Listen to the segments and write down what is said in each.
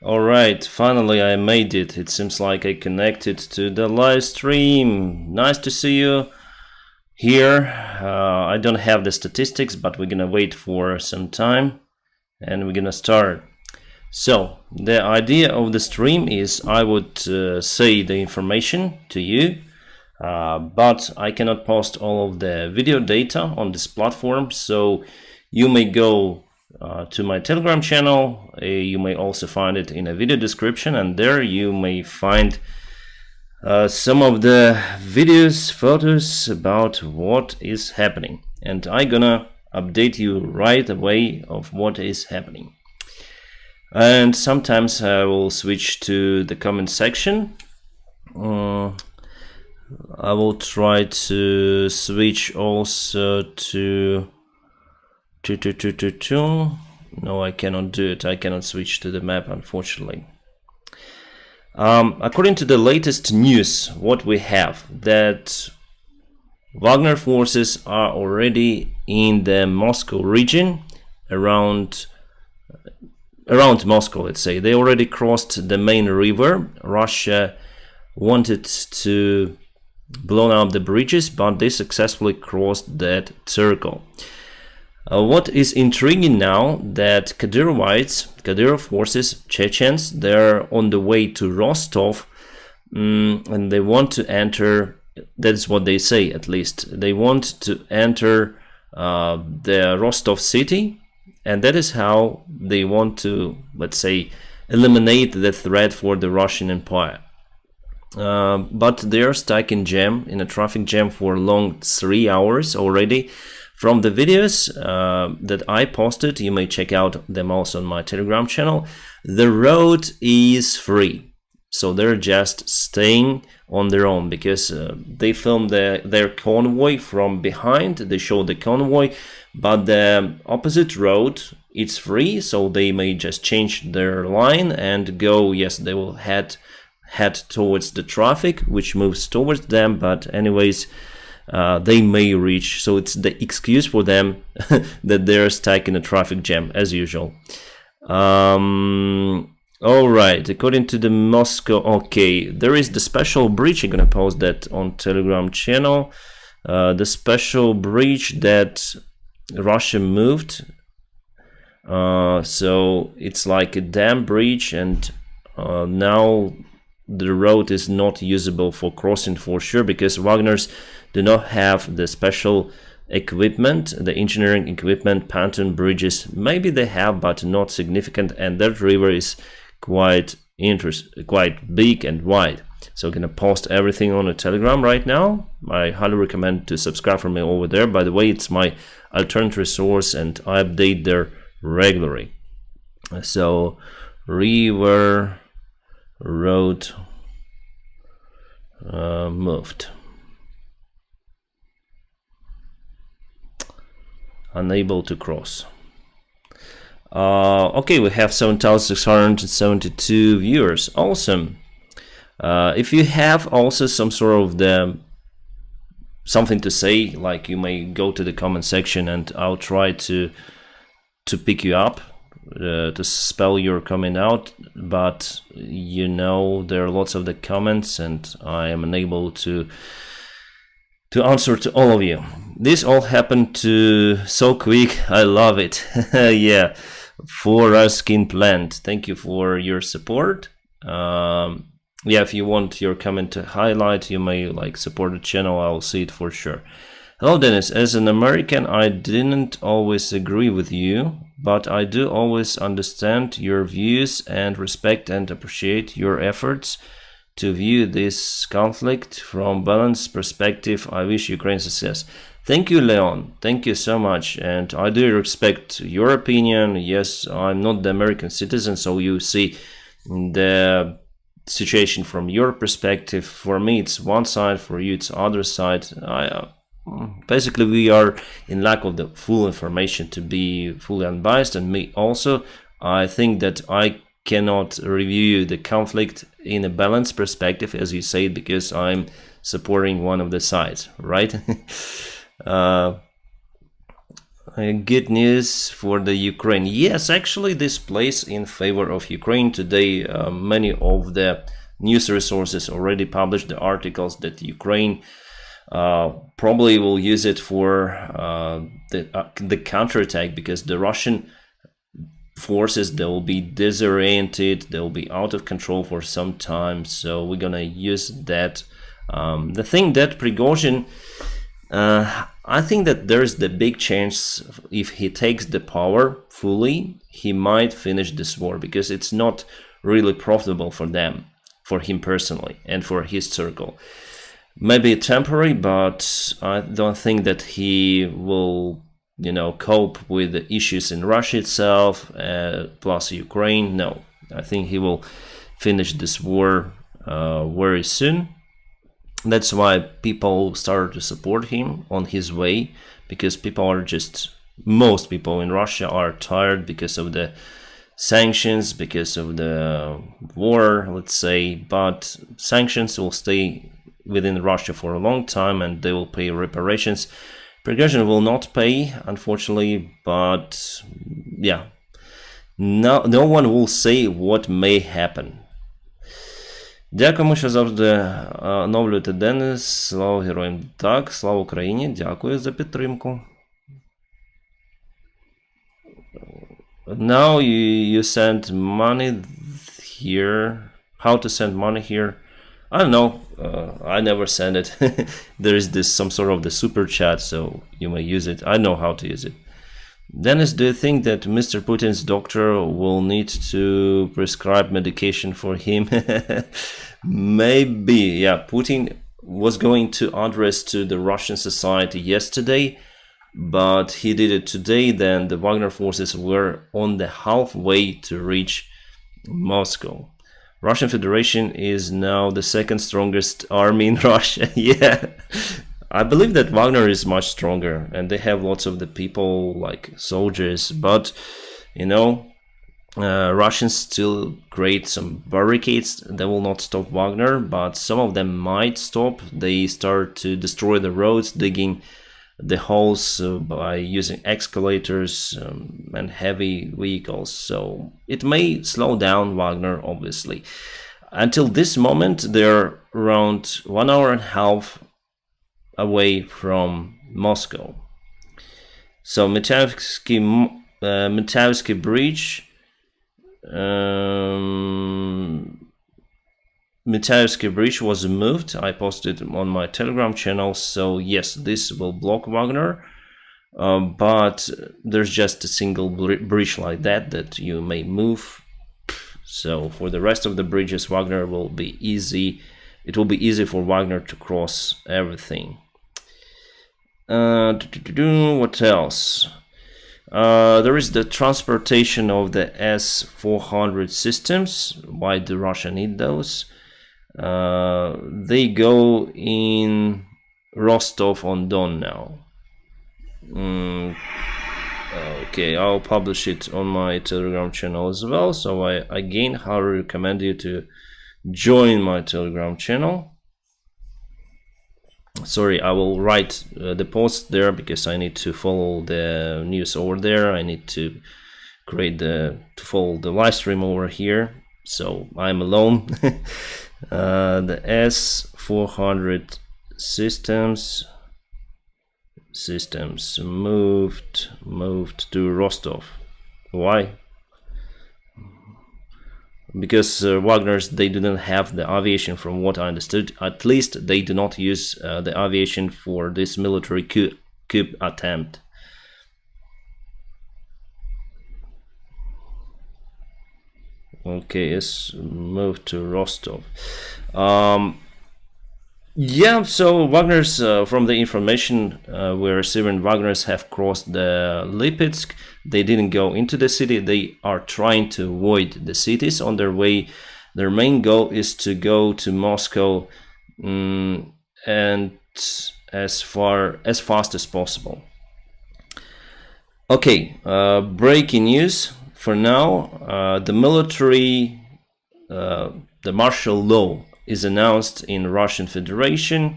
Alright, finally I made it. It seems like I connected to the live stream. Nice to see you here. I don't have the statistics, but we're gonna wait for some time and we're gonna start. So, the idea of the stream is I would say the information to you, but I cannot post all of the video data on this platform, so you may go to my Telegram channel. You may also find it in a video description, and there you may find some of the videos, photos about what is happening, and I'm gonna update you right away of what is happening. And sometimes I will switch to the comment section. I will try to switch also to no, I cannot do it. I cannot switch to the map, unfortunately. According to the latest news, what we have, that Wagner forces are already in the Moscow region, around Moscow, let's say. They already crossed the main river. Russia wanted to blow up the bridges, but they successfully crossed that circle. What is intriguing now, that Kadyrov forces, Chechens, they're on the way to Rostov, and they want to enter, that's what they say at least, they want to enter the Rostov city, and that is how they want to, let's say, eliminate the threat for the Russian Empire. But they're stuck in a traffic jam for long 3 hours already. From the videos that I posted, you may check out them also on my Telegram channel, the road is free. So they're just staying on their own, because they filmed their convoy from behind. They show the convoy, but the opposite road, it's free, so they may just change their line and go. Yes, they will head towards the traffic, which moves towards them, but anyways, they may reach. So it's the excuse for them that they're stuck in a traffic jam, as usual. All right, according to the Moscow, okay, there is the special bridge. I'm gonna post that on Telegram channel. The special bridge that Russia moved. So it's like a dam bridge, and now the road is not usable for crossing for sure, because Wagners do not have the special equipment, the engineering equipment, pontoon bridges. Maybe they have, but not significant, and that river is quite big and wide. So I'm gonna post everything on the Telegram right now. I highly recommend to subscribe for me over there. By the way, it's my alternative source, and I update there regularly. So river road moved. Unable to cross. Okay, we have 7,672 viewers. Awesome. If you have also some sort of something to say, like, you may go to the comment section and I'll try to pick you up, to spell your comment out, but you know, there are lots of the comments and I am unable to answer to all of you. This all happened so quick. I love it. Yeah, for Ruskin Plant, thank you for your support. Yeah, if you want your comment to highlight, you may support the channel. I'll see it for sure. Hello Dennis, as an American, I didn't always agree with you, but I do always understand your views and respect and appreciate your efforts to view this conflict from balanced perspective. I wish Ukraine success. Thank you, Leon. Thank you so much. And I do respect your opinion. Yes, I'm not the American citizen, so you see the situation from your perspective. For me, it's one side. For you, it's other side. Basically, we are in lack of the full information to be fully unbiased. And me also, I think that I cannot review the conflict in a balanced perspective, as you say, because I'm supporting one of the sides, right? Good news for the Ukraine. Yes, actually, this plays in favor of Ukraine today. Many of the news resources already published the articles that Ukraine probably will use it for the counterattack, because the Russian forces, they will be disoriented, they will be out of control for some time. So we're gonna use that. The thing that Prygozhyn, I think that there's the big chance, if he takes the power fully, he might finish this war, because it's not really profitable for them, for him personally, and for his circle. Maybe temporary, but I don't think that he will, cope with the issues in Russia itself, plus Ukraine. No, I think he will finish this war very soon. That's why people started to support him on his way, because most people in Russia are tired because of the sanctions, because of the war, let's say. But sanctions will stay within Russia for a long time, and they will pay reparations. Prygozhyn will not pay, unfortunately, but yeah, no one will say what may happen. Дякуємо, що завжди оновлюєте Денис. Слава героям. Так, слава Україні. Дякую за підтримку. Now you send money here. How to send money here? I don't know. I never send it. There is some sort of the super chat, so you may use it. I know how to use it. Dennis, do you think that Mr. Putin's doctor will need to prescribe medication for him? Maybe. Yeah, Putin was going to address to the Russian society yesterday, but he did it today. Then the Wagner forces were on the halfway to reach Moscow. Russian Federation is now the second strongest army in Russia. Yeah, I believe that Wagner is much stronger, and they have lots of the people like soldiers, but Russians still create some barricades that will not stop Wagner, but some of them might stop. They start to destroy the roads, digging the holes by using excavators and heavy vehicles. So it may slow down Wagner, obviously. Until this moment, they're around 1 hour and a half away from Moscow. So Metaevsky Bridge, Metaevsky Bridge was moved. I posted on my Telegram channel. So yes, this will block Wagner, but there's just a single bridge like that you may move. So for the rest of the bridges, Wagner will be easy. It will be easy for Wagner to cross everything. What else? There is the transportation of the S-400 systems. Why do Russia need those? They go in Rostov-on-Don now. Okay, I'll publish it on my Telegram channel as well. So I again highly recommend you to join my Telegram channel. Sorry, I will write the post there because I need to follow the news over there. I need to follow the live stream over here. So I'm alone. The S-400 systems moved to Rostov. Why? Because Wagner's, they didn't have the aviation, from what I understood. At least they do not use the aviation for this military coup attempt. Okay, it's moved to Rostov. Yeah, so Wagner's, from the information we're receiving, Wagner's have crossed the Lipetsk. They didn't go into the city. They are trying to avoid the cities on their way. Their main goal is to go to Moscow and as fast as possible. Okay, breaking news for now. The military, the martial law is announced in Russian Federation.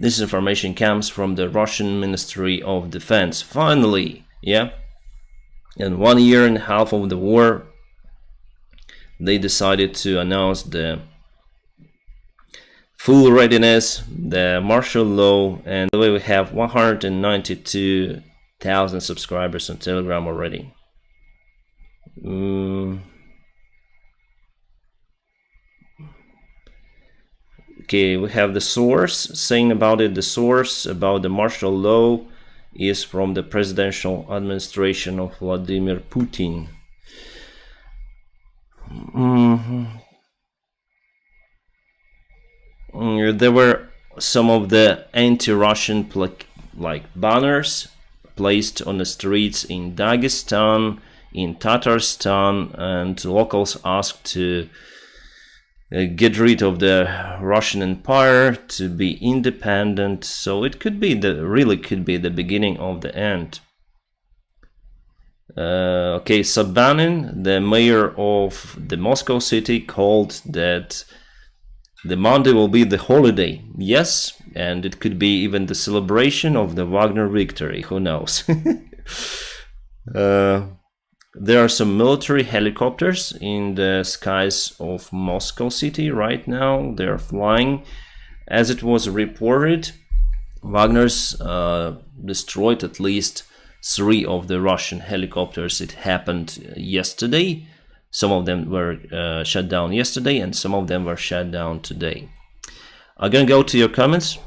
This information comes from the Russian Ministry of Defense. Finally, yeah. In 1 year and a half of the war, they decided to announce the full readiness, the martial law, and the way we have 192,000 subscribers on Telegram already. Okay, we have the source saying about it. The source about the martial law is from the presidential administration of Vladimir Putin. There were some of the anti-Russian banners placed on the streets in Dagestan, in Tatarstan, and locals asked to get rid of the Russian Empire, to be independent. So it could be really could be the beginning of the end. Okay, Sabanin, the mayor of the Moscow city, called that the Monday will be the holiday. Yes, and it could be even the celebration of the Wagner victory. Who knows? There are some military helicopters in the skies of Moscow city right now. They are flying. As it was reported, Wagner's destroyed at least 3 of the Russian helicopters. It happened yesterday. Some of them were shut down yesterday, and some of them were shut down today. I'm gonna go to your comments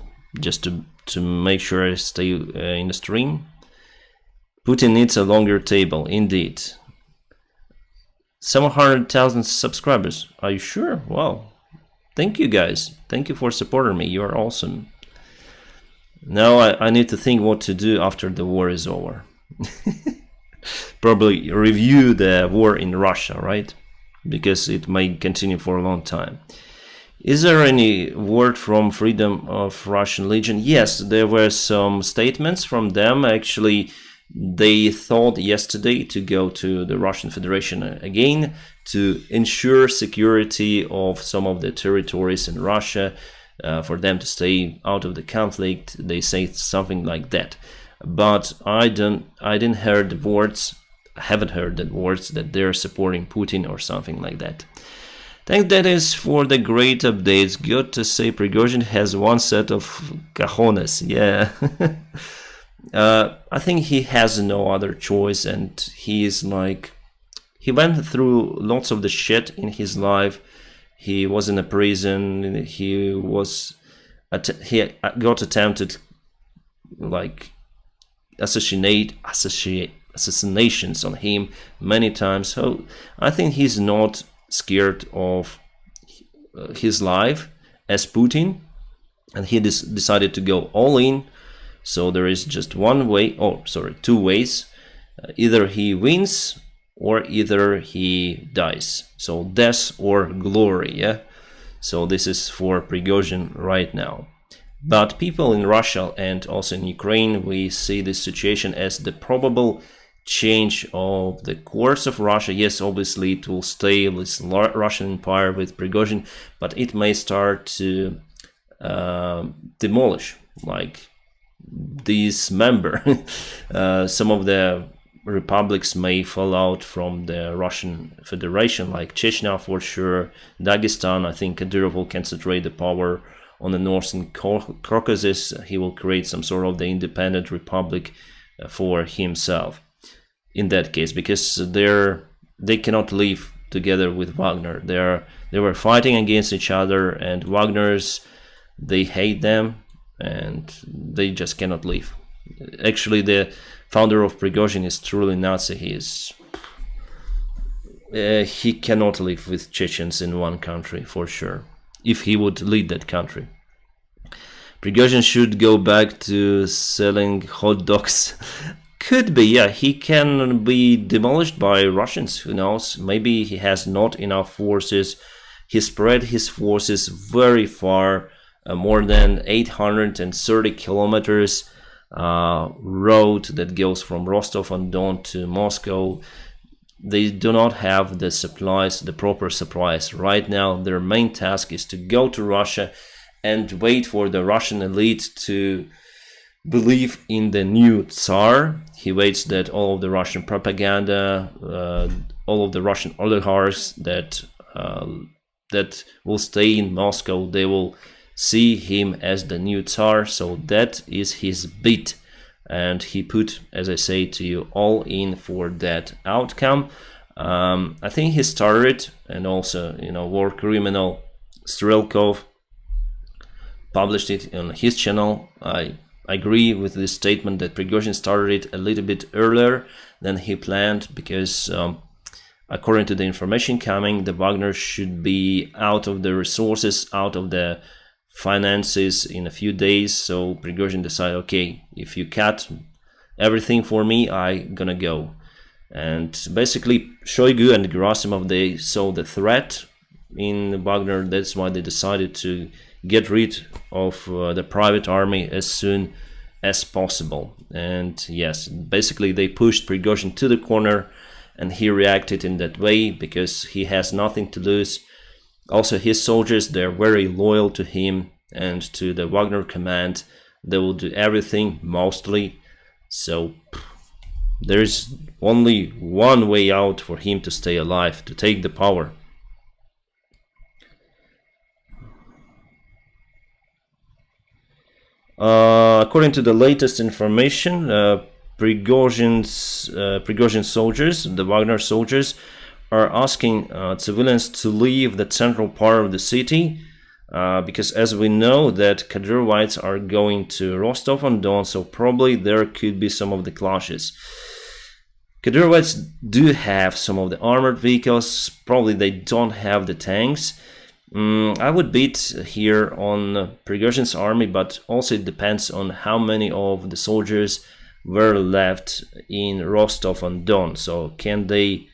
just to make sure I stay in the stream. Putin needs a longer table, indeed. 700,000 subscribers. Are you sure? Wow. Thank you guys. Thank you for supporting me. You are awesome. Now I need to think what to do after the war is over. Probably review the war in Russia, right? Because it may continue for a long time. Is there any word from Freedom of Russian Legion? Yes, there were some statements from them. Actually, they thought yesterday to go to the Russian Federation again to ensure security of some of the territories in Russia, for them to stay out of the conflict. They say something like that. But I didn't hear the words. I haven't heard the words that they're supporting Putin or something like that. Thank that is for the great updates. Good to say Prygozhyn has one set of cojones. Yeah. I think he has no other choice, and he went through lots of the shit in his life. He was in a prison. He got attempted assassinations on him many times. So I think he's not scared of his life as Putin, and he decided to go all in. So there is just two ways. Either he wins or either he dies. So death or glory, yeah? So this is for Prygozhyn right now. But people in Russia and also in Ukraine, we see this situation as the probable change of the course of Russia. Yes, obviously it will stay this Russian Empire with Prygozhyn, but it may start to demolish, dismember. Some of the republics may fall out from the Russian Federation, like Chechnya for sure. Dagestan, I think Kadyrov will concentrate the power on the northern Caucasus. He will create some sort of the independent republic for himself in that case, because they cannot live together with Wagner. They were fighting against each other, and Wagner's, they hate them and they just cannot live. Actually, the founder of Prygozhyn is truly Nazi. He cannot live with Chechens in one country for sure, if he would lead that country. Prygozhyn should go back to selling hot dogs. Could be, yeah. He can be demolished by Russians, who knows? Maybe he has not enough forces. He spread his forces very far, more than 830 kilometers road that goes from Rostov-on-Don to Moscow. They do not have the supplies, the proper supplies. Right now, their main task is to go to Russia and wait for the Russian elite to believe in the new Tsar. He waits that all of the Russian propaganda, all of the Russian oligarchs that will stay in Moscow, they will see him as the new Tsar. So that is his bid, and he put, as I say to you, all in for that outcome. I think he started, and also, war criminal Strelkov published it on his channel. I agree with this statement that Prigozhin started it a little bit earlier than he planned, because according to the information coming, the Wagner should be out of the resources, out of the finances in a few days. So Prigozhin decided, okay, if you cut everything for me, I'm gonna go. And basically Shoigu and Gerasimov, they saw the threat in Wagner. That's why they decided to get rid of the private army as soon as possible. And yes, basically they pushed Prigozhin to the corner, and he reacted in that way because he has nothing to lose. Also, his soldiers, they're very loyal to him and to the Wagner command. They will do everything, mostly. So there's only one way out for him to stay alive, to take the power. According to the latest information, Prigozhin's soldiers, the Wagner soldiers, are asking civilians to leave the central part of the city, because as we know that Kadyrovites are going to Rostov-on-Don, so probably there could be some of the clashes. Kadyrovites do have some of the armored vehicles, probably they don't have the tanks. I would bet here on Prigozhin's army, but also it depends on how many of the soldiers were left in Rostov-on-Don. So can they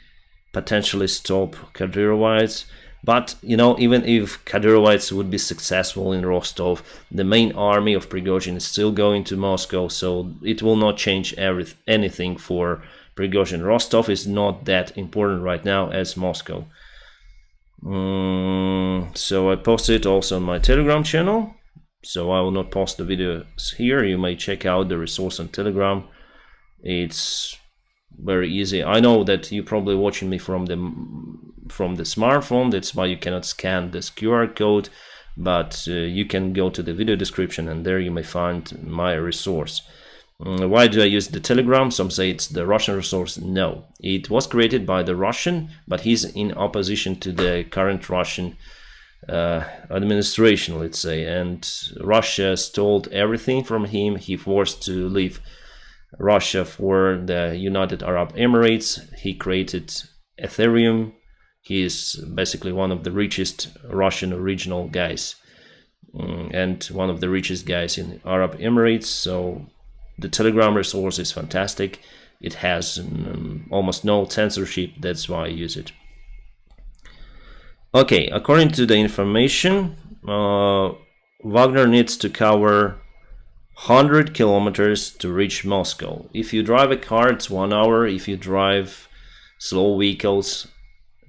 potentially stop Kadyrovites? But even if Kadyrovites would be successful in Rostov, the main army of Prigozhin is still going to Moscow, so it will not change anything for Prigozhin. Rostov is not that important right now as Moscow. So I posted also on my Telegram channel, so I will not post the videos here. You may check out the resource on Telegram. It's very easy. I know that you're probably watching me from the smartphone, that's why you cannot scan this QR code, but you can go to the video description and there you may find my resource. Why do I use the Telegram? Some say it's the Russian resource. No, it was created by the Russian, but he's in opposition to the current Russian administration, let's say, and Russia stole everything from him. He forced to leave Russia for the United Arab Emirates. He created Ethereum. He is basically one of the richest Russian original guys, and one of the richest guys in Arab Emirates. So the Telegram resource is fantastic. It has almost no censorship, that's why I use it. Okay, according to the information, Wagner needs to cover 100 kilometers to reach Moscow. If you drive a car, it's 1 hour. If you drive slow vehicles,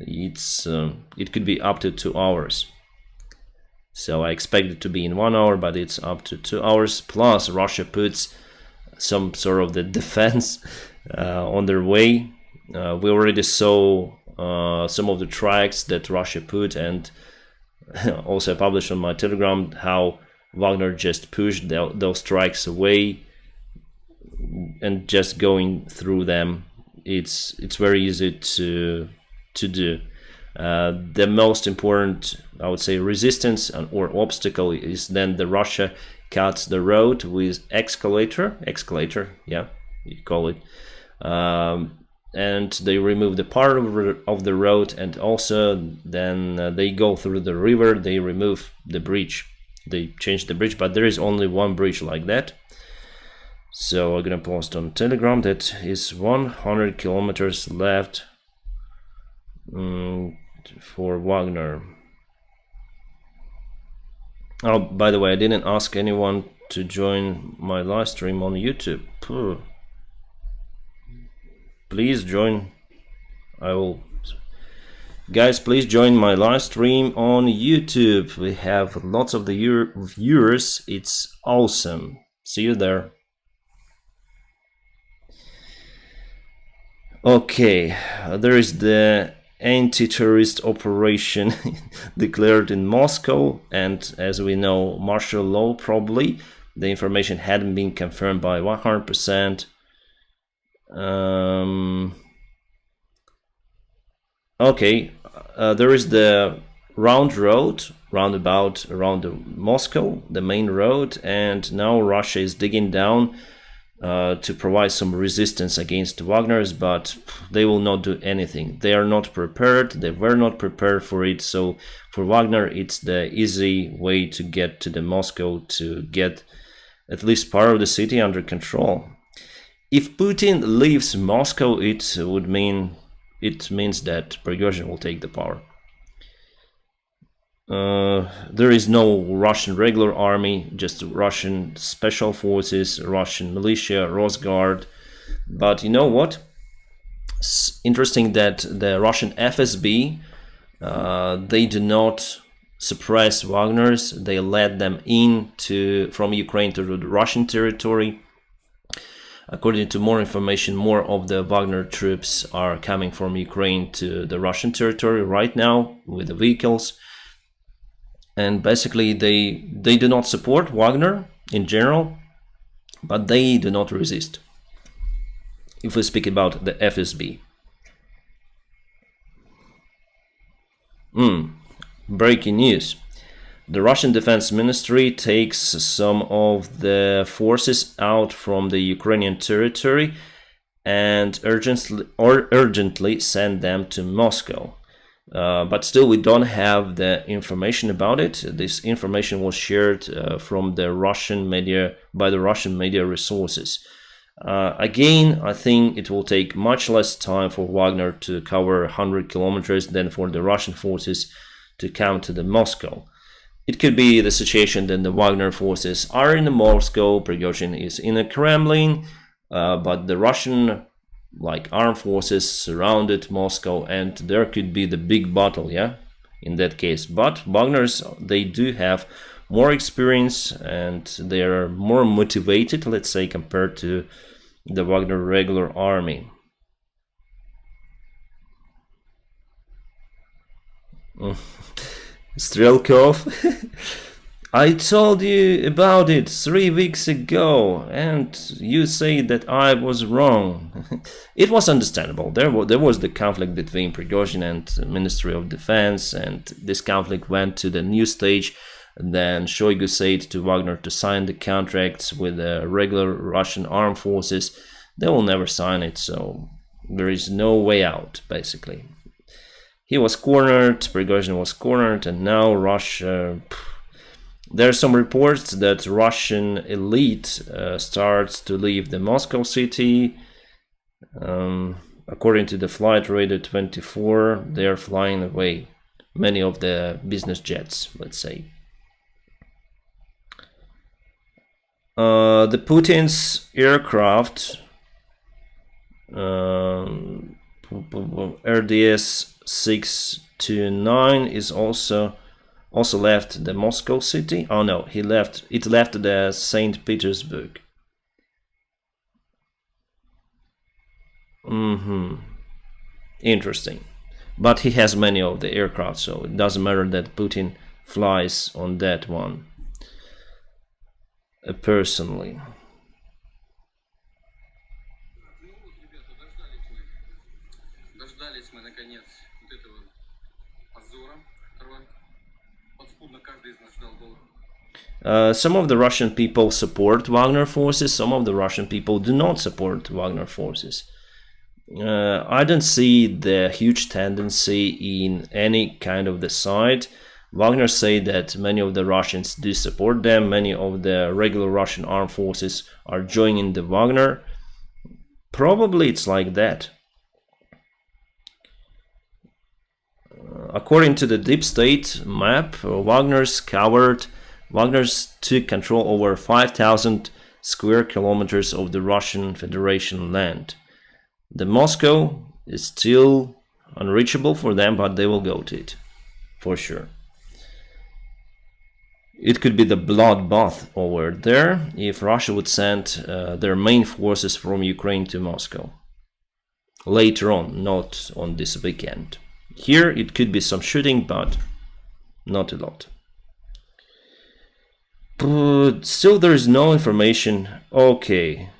it could be up to 2 hours. So I expect it to be in 1 hour, but it's up to 2 hours. Plus, Russia puts some sort of the defense on their way. We already saw some of the tracks that Russia put, and also I published on my Telegram how Wagner just pushed those tracks away and just going through them. It's very easy to do. The most important, I would say, resistance or obstacle is then the Russia cuts the road with escalator, yeah, you call it, and they remove the part of the road, and also then they go through the river, they remove the bridge, they change the bridge, but there is only one bridge like that. So I'm gonna post on Telegram that is 100 kilometers left for Wagner. Oh, by the way, I didn't ask anyone to join my live stream on YouTube. Please join. I will Guys, please join my live stream on YouTube. We have lots of the viewers. It's awesome. See you there. Okay, there is the anti-terrorist operation declared in Moscow, and as we know, martial law probably. The information hadn't been confirmed by 100%. Okay, there is the roundabout around Moscow, the main road, and now Russia is digging down to provide some resistance against Wagner's, but they will not do anything. They are not prepared. They were not prepared for it. So for Wagner, it's the easy way to get to the Moscow, to get at least part of the city under control. If Putin leaves Moscow, it means that Prygozhyn will take the power. There is no Russian regular army, just Russian special forces, Russian militia, Rosguard. But you know what? It's interesting that the Russian FSB, they do not suppress Wagner's. They let them in from Ukraine to the Russian territory. According to more information, more of the Wagner troops are coming from Ukraine to the Russian territory right now with the vehicles. And basically, they do not support Wagner in general, but they do not resist. If we speak about the FSB. Breaking news. The Russian Defense Ministry takes some of the forces out from the Ukrainian territory and urgently send them to Moscow. But still, we don't have the information about it. This information was shared from the Russian media by the Russian media resources. Again, I think it will take much less time for Wagner to cover 100 kilometers than for the Russian forces to come to the Moscow. It could be the situation that the Wagner forces are in Moscow, Prigozhin is in the Kremlin, but the Russian armed forces surrounded Moscow, and there could be the big battle, in that case. But Wagner's, they do have more experience and they are more motivated, let's say, compared to the Wagner regular army. Strelkov, I told you about it 3 weeks ago, and you say that I was wrong. It was understandable. There was the conflict between Prigozhin and the Ministry of Defense, and this conflict went to the new stage. And then Shoigu said to Wagner to sign the contracts with the regular Russian armed forces. They will never sign it, so there is no way out, basically. He was cornered, Prigozhin was cornered, and now Russia... There are some reports that Russian elite starts to leave the Moscow city. According to the flight radar 24, they are flying away. Many of the business jets, let's say. The Putin's aircraft, RDS 629, is also left the Moscow city. Oh no, it left the St. Petersburg. Interesting. But he has many of the aircraft, so it doesn't matter that Putin flies on that one. Personally. Some of the Russian people support Wagner forces, some of the Russian people do not support Wagner forces. I don't see the huge tendency in any kind of the side. Wagner say that many of the Russians do support them, many of the regular Russian armed forces are joining the Wagner. Probably it's like that. According to the deep state map, Wagner's took control over 5,000 square kilometers of the Russian Federation land. The Moscow is still unreachable for them, but they will go to it for sure. It could be the bloodbath over there if Russia would send their main forces from Ukraine to Moscow later on, not on this weekend. Here it could be some shooting, but not a lot. But still there is no information. Okay.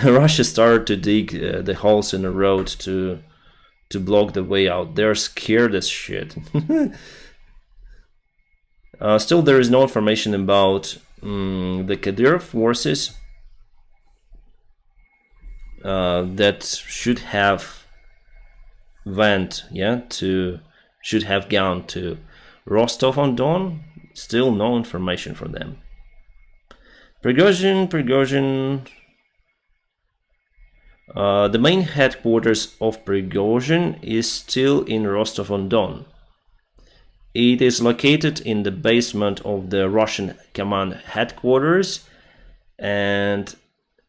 Russia started to dig the holes in the road to block the way out. They're scared as shit. Still there is no information about the Kadyrov forces that should have should have gone to Rostov-on-Don. Still no information from them. Prygozhyn. The main headquarters of Prygozhyn is still in Rostov-on-Don. It is located in the basement of the Russian command headquarters, and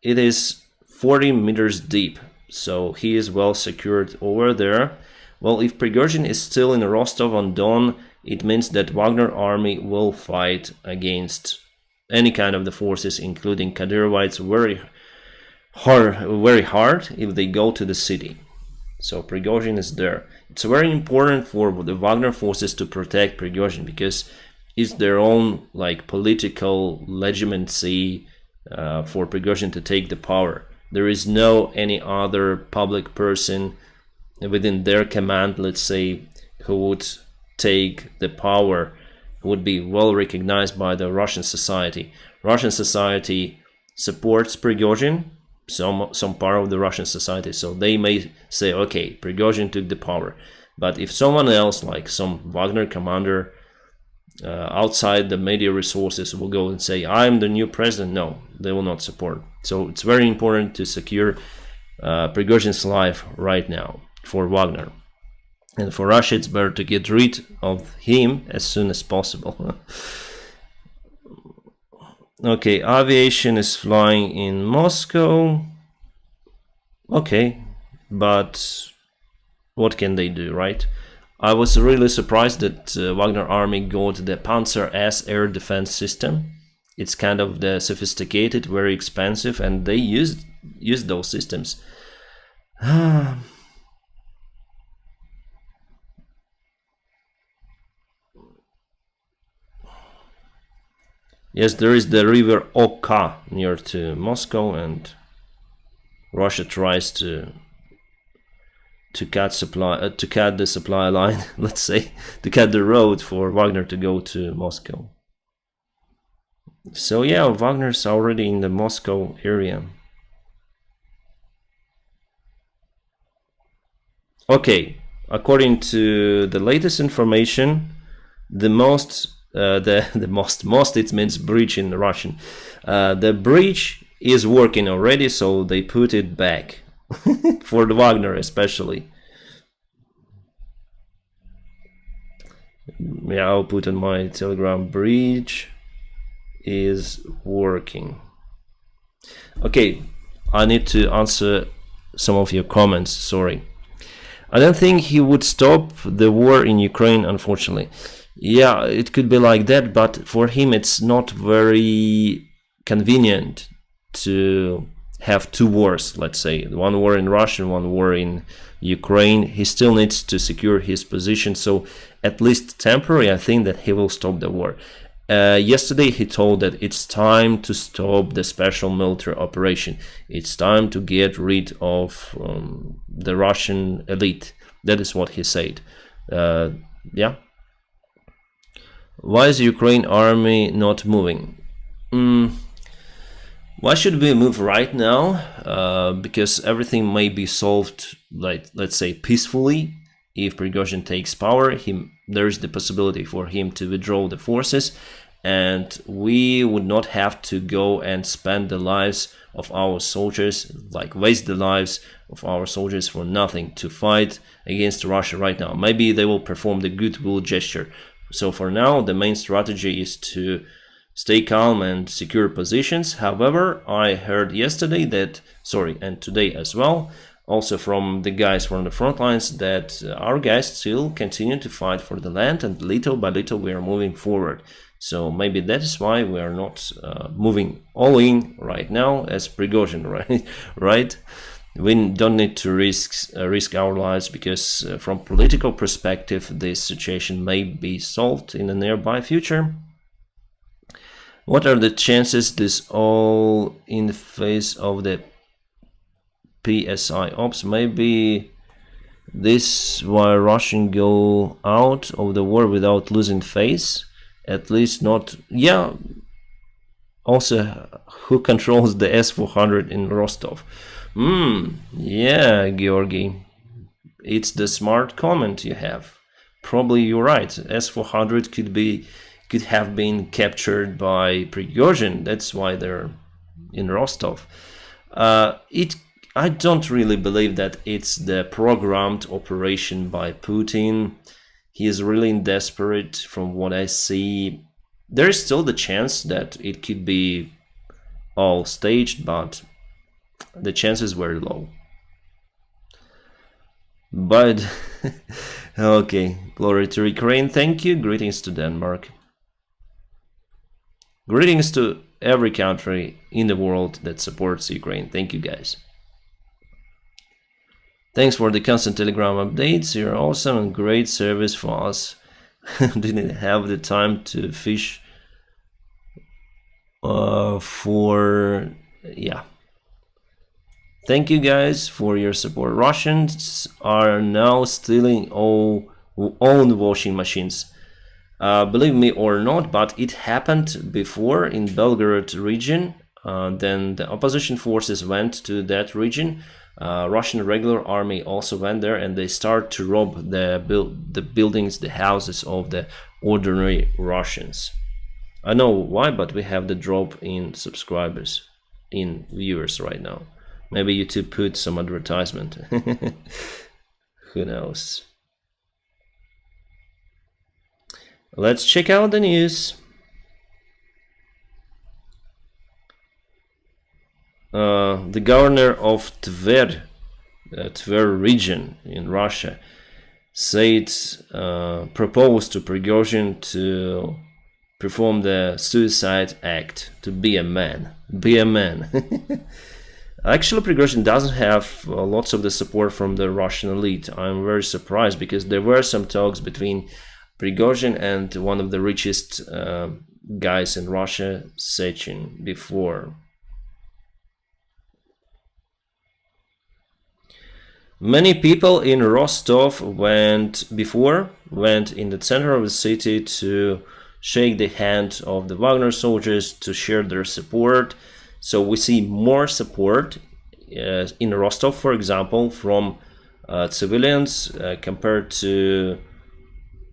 it is 40 meters deep, so he is well secured over there. Well, if Prygozhyn is still in Rostov-on-Don, it means that Wagner army will fight against any kind of the forces, including Kadyrovites, very hard if they go to the city. So Prygozhyn is there. It's very important for the Wagner forces to protect Prygozhyn because it's their own political legitimacy for Prygozhyn to take the power. There is no any other public person within their command, let's say, who would take the power, would be well recognized by the Russian society. Russian society supports Prygozhyn, some part of the Russian society, so they may say, okay, Prygozhyn took the power. But if someone else, like some Wagner commander outside the media resources, will go and say, I'm the new president, no, they will not support. So it's very important to secure Prygozhyn's life right now for Wagner. And for Russia, it's better to get rid of him as soon as possible. Okay, aviation is flying in Moscow. Okay, but what can they do, right? I was really surprised that Wagner army got the Panzer S air defense system. It's kind of the sophisticated, very expensive, and they used those systems. Yes, there is the river Oka near to Moscow, and Russia tries to cut the supply line, let's say, to cut the road for Wagner to go to Moscow. So yeah, Wagner's already in the Moscow area. Okay, according to the latest information, the most it means bridge in Russian. The bridge is working already, so they put it back for the Wagner especially. Yeah, I'll put on my Telegram, bridge is working. Okay, I need to answer some of your comments, sorry. I don't think he would stop the war in Ukraine, unfortunately. Yeah, it could be like that, but for him it's not very convenient to have two wars, let's say, one war in Russia and one war in Ukraine. He still needs to secure his position, so at least temporarily I think that he will stop the war. Yesterday he told that it's time to stop the special military operation. It's time to get rid of the Russian elite. That is what he said. Yeah. Why is the Ukraine army not moving? Why should we move right now? Because everything may be solved, let's say, peacefully. If Prigozhin takes power, there is the possibility for him to withdraw the forces, and we would not have to go and spend the lives of our soldiers, waste the lives of our soldiers for nothing to fight against Russia right now. Maybe they will perform the goodwill gesture. So for now, the main strategy is to stay calm and secure positions. However, I heard yesterday and today as well, also from the guys from the front lines, that our guys still continue to fight for the land, and little by little we are moving forward. So maybe that is why we are not moving all in right now as Prygozhyn, right? We don't need to risk our lives, because from political perspective this situation may be solved in the nearby future. What are the chances this all in the face of the PSI ops? Maybe this why Russian go out of the war without losing face, at least not. Yeah, also who controls the S-400 in Rostov? Yeah, Georgi, it's the smart comment you have. Probably you're right. S-400 could have been captured by Prygozhyn. That's why they're in Rostov. I don't really believe that it's the programmed operation by Putin. He is really desperate from what I see. There is still the chance that it could be all staged, but the chances were low. But okay, glory to Ukraine. Thank you. Greetings to Denmark. Greetings to every country in the world that supports Ukraine. Thank you, guys. Thanks for the constant Telegram updates. You're awesome and great service for us. Didn't have the time to fish yeah. Thank you guys for your support. Russians are now stealing all own washing machines. Believe me or not, but it happened before in Belgorod region. Then the opposition forces went to that region. Russian regular army also went there, and they start to rob the buildings, the houses of the ordinary Russians. I know why, but we have the drop in subscribers, in viewers right now. Maybe YouTube put some advertisement. Who knows? Let's check out the news. The governor of Tver region in Russia, said proposed to Prygozhyn to perform the suicide act, to be a man. Be a man. Actually, Prygozhyn doesn't have lots of the support from the Russian elite. I'm very surprised, because there were some talks between Prygozhyn and one of the richest guys in Russia, Sechin, before. Many people in Rostov went in the center of the city to shake the hand of the Wagner soldiers, to share their support. So we see more support in Rostov, for example, from civilians compared to,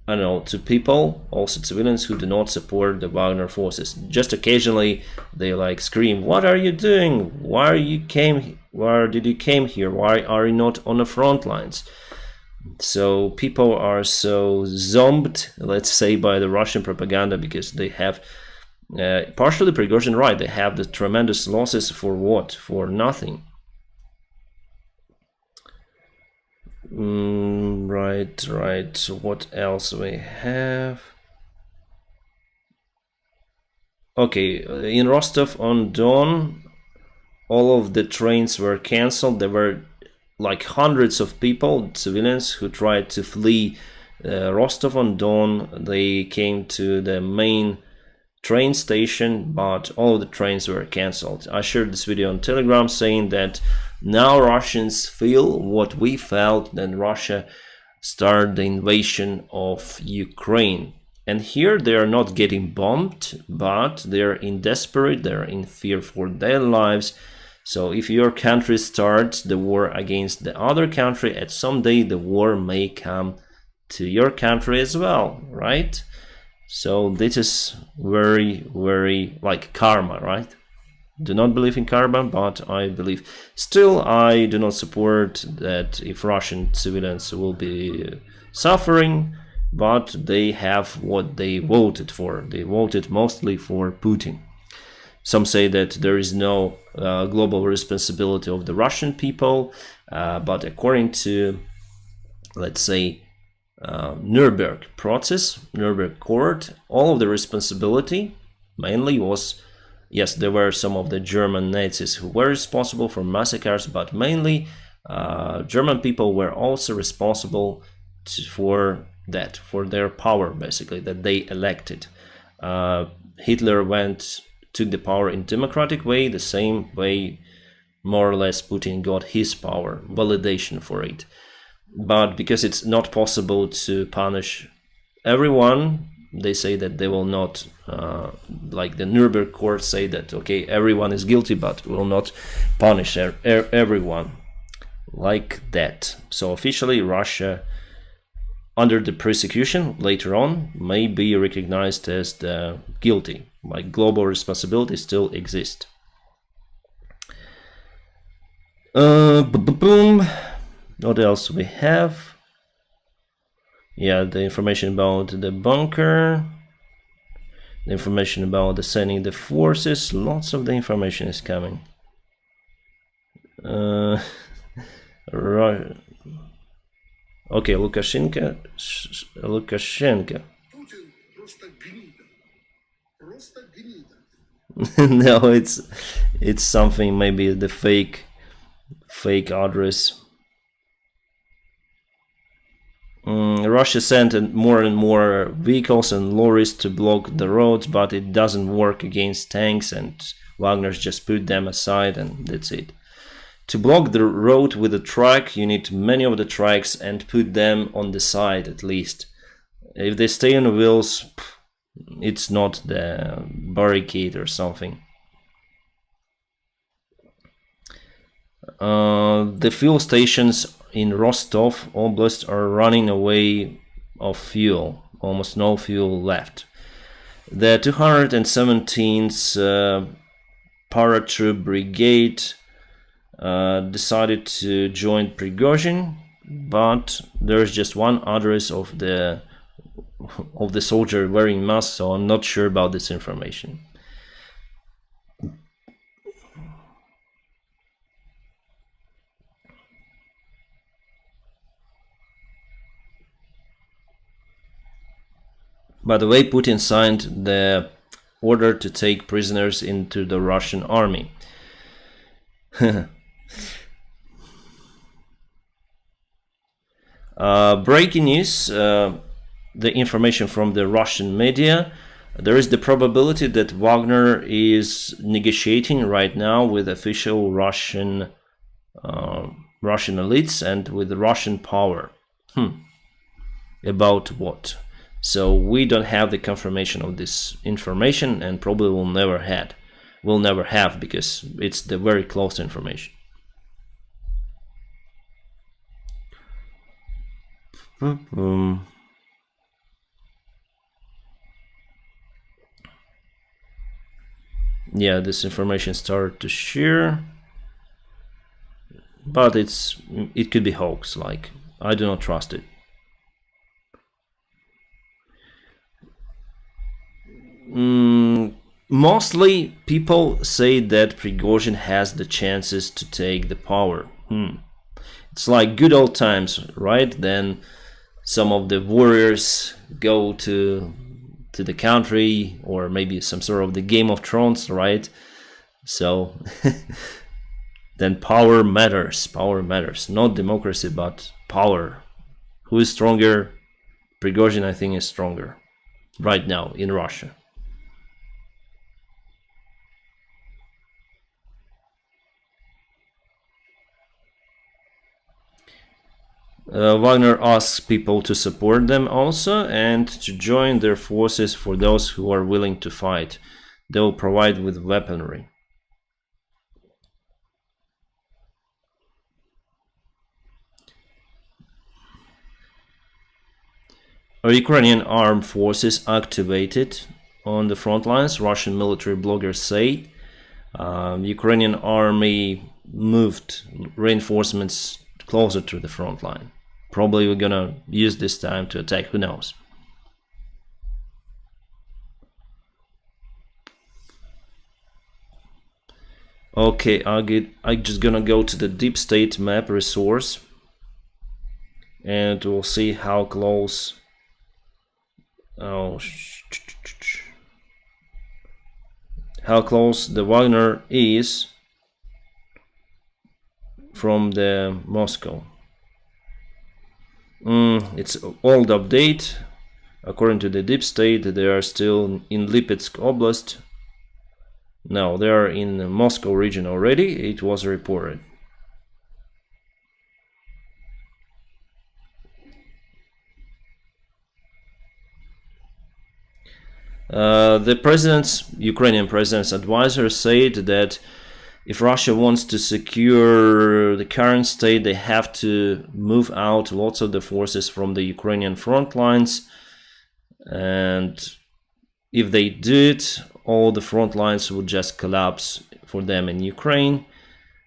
I don't know, to people, also civilians who do not support the Wagner forces. Just occasionally they like scream, "What are you doing? Why did you came here? Why are you not on the front lines?" So people are so zombed, let's say, by the Russian propaganda, because they have partially Prygozhyn right. They have the tremendous losses for what? For nothing. Right. What else we have? Okay, in Rostov-on-Don, all of the trains were cancelled. There were like hundreds of people, civilians, who tried to flee Rostov-on-Don. They came to the main train station, but all of the trains were cancelled. I shared this video on Telegram saying that now Russians feel what we felt when Russia started the invasion of Ukraine. And here they are not getting bombed, but they're in desperate, they're in fear for their lives. So if your country starts the war against the other country, at some day the war may come to your country as well, right? So this is very, very like karma, right? Do not believe in karma, but I believe. Still, I do not support that if Russian civilians will be suffering, but they have what they voted for. They voted mostly for Putin. Some say that there is no global responsibility of the Russian people, but according to, let's say, Nuremberg process, Nuremberg court, all of the responsibility mainly was, yes, there were some of the German Nazis who were responsible for massacres, but mainly German people were also responsible for that, for their power, basically, that they elected. Hitler took the power in democratic way, the same way more or less Putin got his power, validation for it. But because it's not possible to punish everyone, they say that they will not, like the Nuremberg court say that, okay, everyone is guilty, but will not punish everyone like that. So officially Russia, under the persecution later on, may be recognized as the guilty, like global responsibility still exists. Boom. What else we have? Yeah, the information about the bunker, the information about sending the forces, lots of the information is coming. Right. Okay, Lukashenko. No, it's something, maybe the fake address. Russia sent more and more vehicles and lorries to block the roads, but it doesn't work against tanks, and Wagner's just put them aside, and that's it. To block the road with a truck, you need many of the trucks and put them on the side at least. If they stay on the wheels, it's not the barricade or something. The fuel stations in Rostov Oblast are running away of fuel, almost no fuel left. The 217th paratroop brigade decided to join Prygozhyn, but there's just one address of the soldier wearing mask, so I'm not sure about this information. By the way, Putin signed the order to take prisoners into the Russian army. Breaking news, the information from the Russian media. There is the probability that Wagner is negotiating right now with official Russian elites and with Russian power. About what? So we don't have the confirmation of this information, and probably will never have, because it's the very close information. Yeah, this information started to share, but it could be hoax. Like, I do not trust it. Mostly people say that Prigozhin has the chances to take the power. It's like good old times, right? Then some of the warriors go to the country, or maybe some sort of the Game of Thrones, right? So then power matters. Not democracy, but power. Who is stronger? Prigozhin, I think, is stronger right now in Russia. Wagner asks people to support them also, and to join their forces for those who are willing to fight. They will provide with weaponry. Ukrainian armed forces activated on the front lines, Russian military bloggers say. Ukrainian army moved reinforcements closer to the front line. Probably we're gonna use this time to attack, who knows. Okay, I just gonna go to the deep state map resource, and we'll see how close. How close the Wagner is from the Moscow. It's old update. According to the deep state, they are still in Lipetsk Oblast. No, they are in the Moscow region already. It was reported. The Ukrainian president's advisor said that if Russia wants to secure the current state, they have to move out lots of the forces from the Ukrainian front lines. And if they do it, all the front lines would just collapse for them in Ukraine.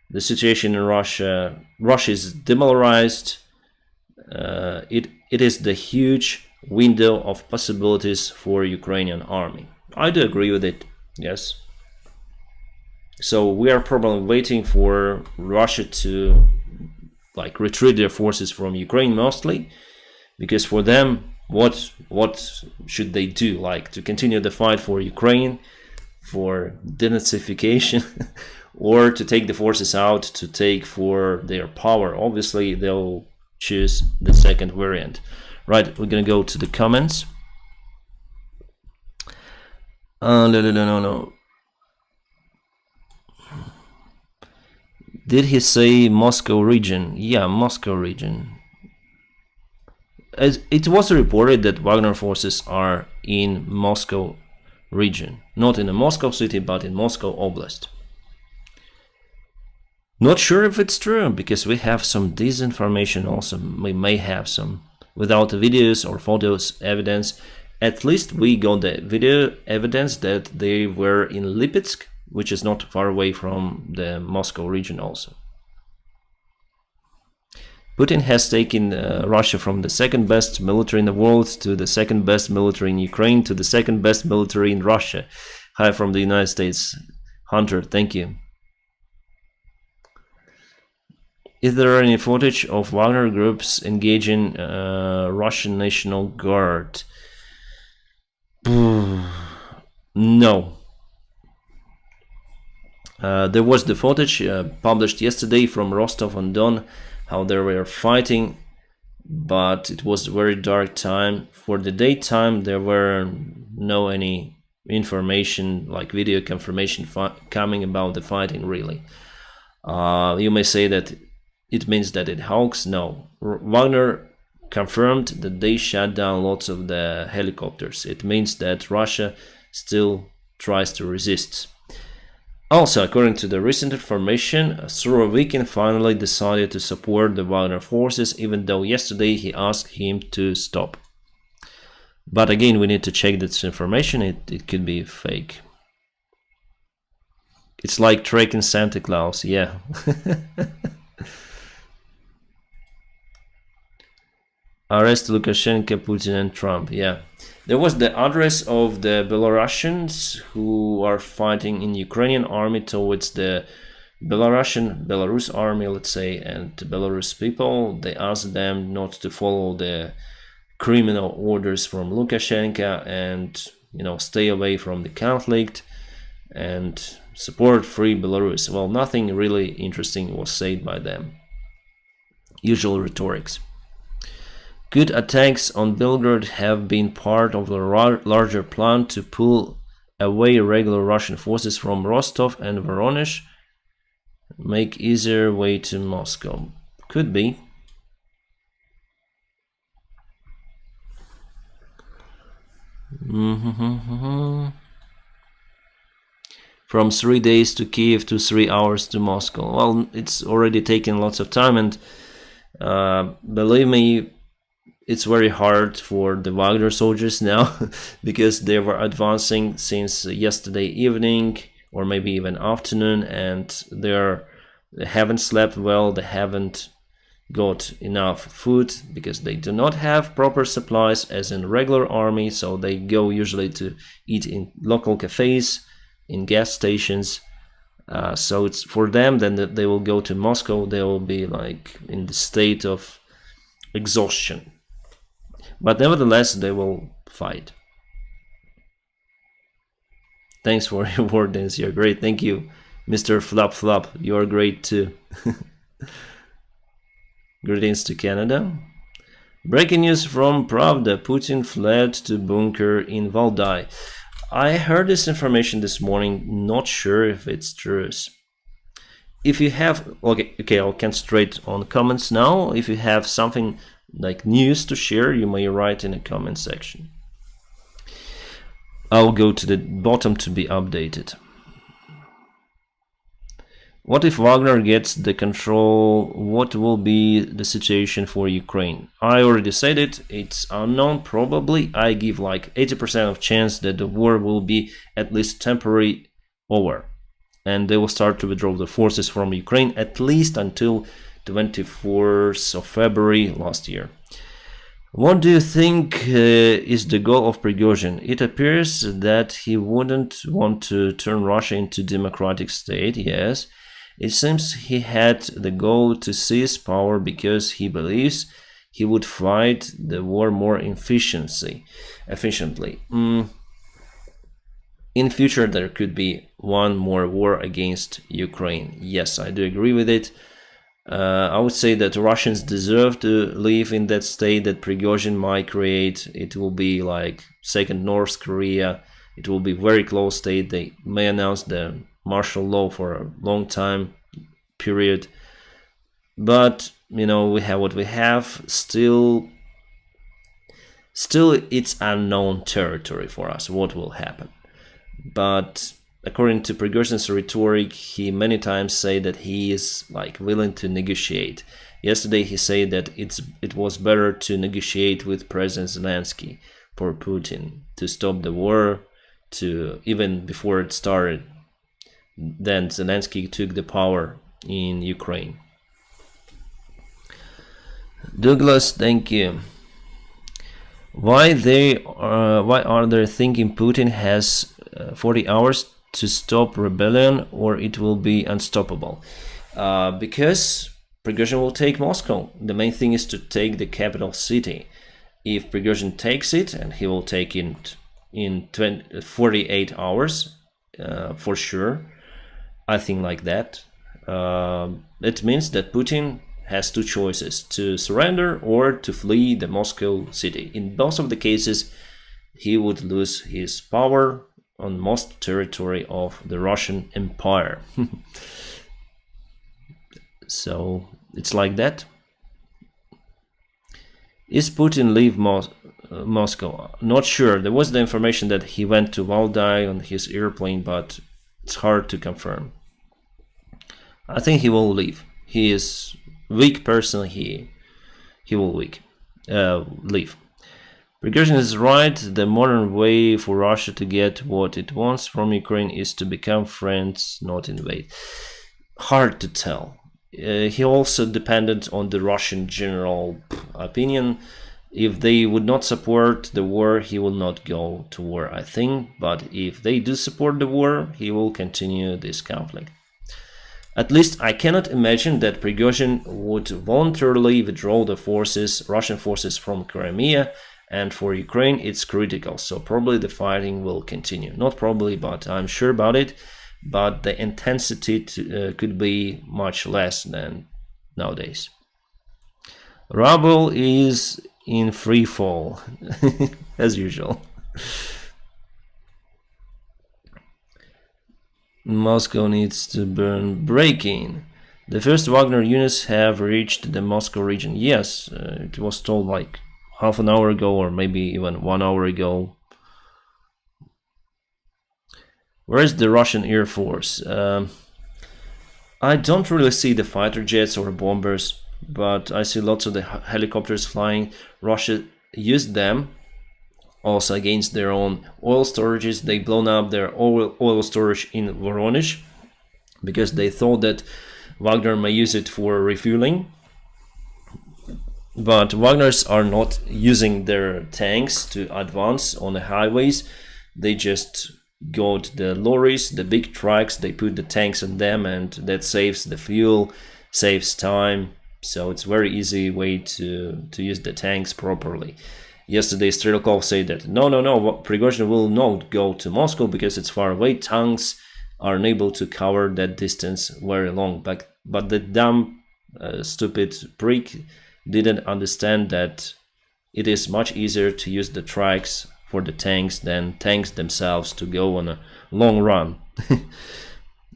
The situation in Russia is demilitarized. It is the huge window of possibilities for Ukrainian army. I do agree with it, yes. So we are probably waiting for Russia to retreat their forces from Ukraine mostly, because for them, what should they do? To continue the fight for Ukraine, for denazification, or to take the forces out to take for their power? Obviously, they'll choose the second variant. Right, we're gonna go to the comments. No. Did he say Moscow region? Yeah, Moscow region. As it was reported that Wagner forces are in Moscow region, not in the Moscow city, but in Moscow Oblast. Not sure if it's true, because we have some disinformation also. We may have some without videos or photos evidence. At least we got the video evidence that they were in Lipetsk, which is not far away from the Moscow region also. Putin has taken Russia from the second best military in the world to the second best military in Ukraine to the second best military in Russia. Hi from the United States. Hunter, thank you. Is there any footage of Wagner groups engaging Russian National Guard? No. There was the footage published yesterday from Rostov-on-Don, how they were fighting, but it was a very dark time. For the daytime, there were no any information, video confirmation coming about the fighting, really. You may say that it means that it hoax. No. Wagner confirmed that they shut down lots of the helicopters. It means that Russia still tries to resist. Also, according to the recent information, Surovikin finally decided to support the Wagner forces, even though yesterday he asked him to stop. But again, we need to check this information. It could be fake. It's like tracking Santa Claus, yeah. Arrest Lukashenko, Putin and Trump, yeah. There was the address of the Belarusians who are fighting in Ukrainian army towards the Belarus army, let's say, and the Belarus people. They asked them not to follow the criminal orders from Lukashenko and, stay away from the conflict and support free Belarus. Well, nothing really interesting was said by them. Usual rhetorics. Could attacks on Belgrade have been part of a larger plan to pull away regular Russian forces from Rostov and Voronezh, make easier way to Moscow? Could be. From 3 days to Kiev to 3 hours to Moscow. Well, it's already taken lots of time, and believe me, it's very hard for the Wagner soldiers now because they were advancing since yesterday evening or maybe even afternoon, and they haven't slept well, they haven't got enough food because they do not have proper supplies as in regular army, so they go usually to eat in local cafes, in gas stations, So it's for them. Then they will go to Moscow. They will be like in the state of exhaustion. But nevertheless, they will fight. Thanks for your word, Dance. You're great. Thank you, Mr. Flop Flop. You're great too. Greetings to Canada. Breaking news from Pravda. Putin fled to bunker in Valdai. I heard this information this morning. Not sure if it's true. If you have... Okay, I'll concentrate on comments now. If you have something like news to share, you may write in the comment section. I'll go to the bottom to be updated. What if Wagner gets the control? What will be the situation for Ukraine? I already said it. It's unknown. Probably I give like 80% of chance that the war will be at least temporary over, and they will start to withdraw the forces from Ukraine at least until 24th of February last year. What do you think is the goal of Prygozhyn? It appears that he wouldn't want to turn Russia into a democratic state. Yes. It seems he had the goal to seize power because he believes he would fight the war more efficiently. In future, there could be one more war against Ukraine. Yes, I do agree with it. I would say that Russians deserve to live in that state that Prigozhin might create. It will be like second North Korea. It will be very close state. They may announce the martial law for a long time period, but we have what we have. Still it's unknown territory for us what will happen. But according to Prigozhin's rhetoric, he many times say that he is like willing to negotiate. Yesterday he said that it was better to negotiate with President Zelensky for Putin to stop the war, to even before it started. Then Zelensky took the power in Ukraine. Douglas, thank you. Why are they thinking Putin has 40 hours to stop rebellion, or it will be unstoppable? Because Prigozhin will take Moscow. The main thing is to take the capital city. If Prigozhin takes it, and he will take it in 48 hours, for sure. I think like that. It means that Putin has two choices: to surrender or to flee the Moscow city. In both of the cases, he would lose his power on most territory of the Russian Empire. So it's like that. Is Putin leave Moscow? Not sure. There was the information that he went to Valdai on his airplane, but it's hard to confirm. I think he will leave. He is weak person. He will leave. Prigozhin is right. The modern way for Russia to get what it wants from Ukraine is to become friends, not invade. Hard to tell. He also depended on the Russian general opinion. If they would not support the war, he will not go to war, I think. But if they do support the war, he will continue this conflict. At least I cannot imagine that Prigozhin would voluntarily withdraw the forces, Russian forces, from Crimea, and for Ukraine it's critical, so probably the fighting will continue. Not probably, but I'm sure about it, but the intensity could be much less than nowadays. Rubble is in free fall, as usual. Moscow needs to burn. Breaking. The first Wagner units have reached the Moscow region. Yes, it was told like half an hour ago, or maybe even 1 hour ago. Where is the Russian Air Force? I don't really see the fighter jets or bombers, but I see lots of the helicopters flying. Russia used them also against their own oil storages. They blown up their oil storage in Voronezh because they thought that Wagner may use it for refueling. But Wagners are not using their tanks to advance on the highways. They just got the lorries, the big trucks, they put the tanks on them, and that saves the fuel, saves time. So it's very easy way to use the tanks properly. Yesterday, Strelkov said that no, Prigozhin will not go to Moscow because it's far away. Tanks are unable to cover that distance very long. But the dumb, stupid prick didn't understand that it is much easier to use the trucks for the tanks than tanks themselves to go on a long run.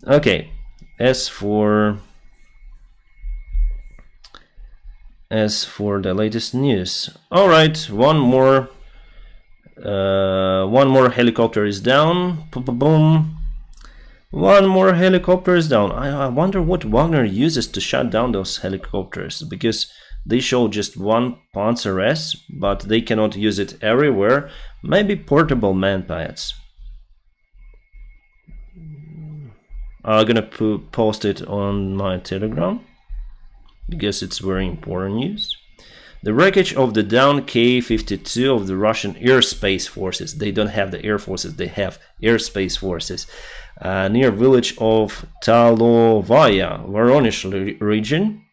Okay, as for the latest news, all right, one more helicopter is down. Boom. One more helicopter is down. I wonder what Wagner uses to shut down those helicopters, because they show just one Panzer S, but they cannot use it everywhere. Maybe portable manpads. I'm gonna post it on my Telegram because it's very important news. The wreckage of the downed K-52 of the Russian airspace forces. They don't have the air forces, they have airspace forces. Near village of Talovaya, Voronezh region.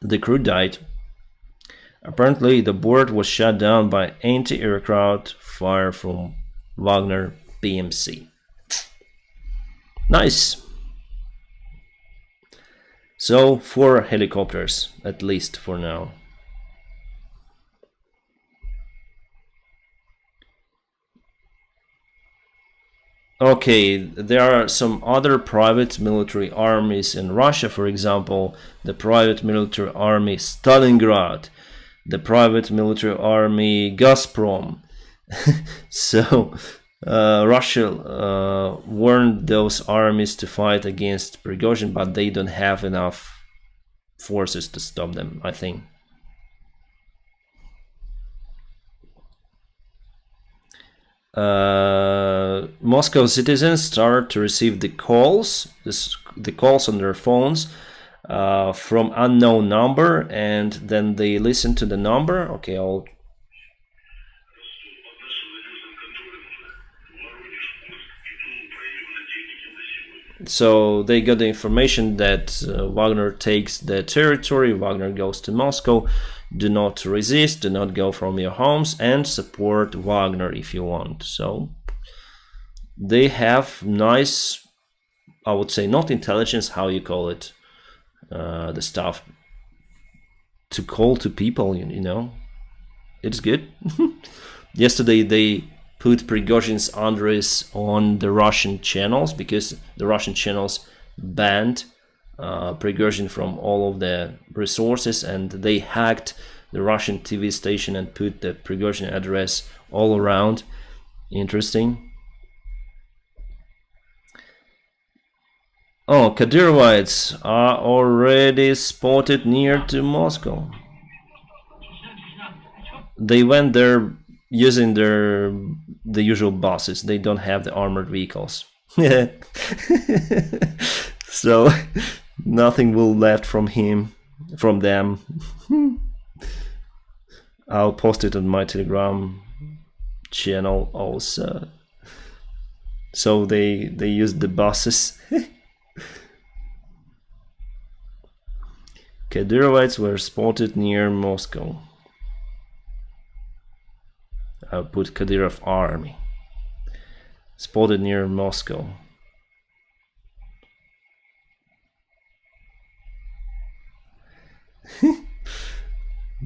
The crew died. Apparently, the board was shot down by anti-aircraft fire from Wagner PMC. Nice. So, 4 helicopters, at least for now. Okay, there are some other private military armies in Russia, for example, the private military army Stalingrad, the private military army Gazprom. So, Russia warned those armies to fight against Prigozhin, but they don't have enough forces to stop them, I think. Moscow citizens start to receive the calls on their phones from unknown number, and then they listen to the number. Okay, so they got the information that Wagner takes the territory, Wagner goes to Moscow. Do not resist, do not go from your homes, and support Wagner if you want. So they have nice, I would say, not intelligence, how you call it, the stuff to call to people, you know. It's good. Yesterday they put Prigozhin's address on the Russian channels because the Russian channels banned Prigozhin from all of the resources, and they hacked the Russian TV station and put the Prigozhin address all around. Interesting. Oh, Kadyrovites are already spotted near to Moscow. They went there using the usual buses. They don't have the armored vehicles. So nothing will left from them. I'll post it on my Telegram channel also. So they used the buses. Kadyrovites were spotted near Moscow. I'll put Kadyrov army. Spotted near Moscow.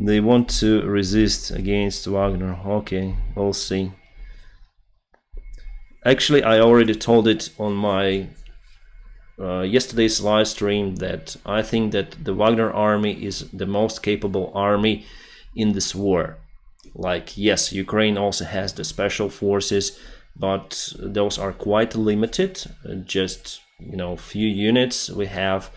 They want to resist against Wagner. Okay, we'll see. Actually, I already told it on my yesterday's live stream that I think that the Wagner army is the most capable army in this war. Like, yes, Ukraine also has the special forces, but those are quite limited, just, few units we have.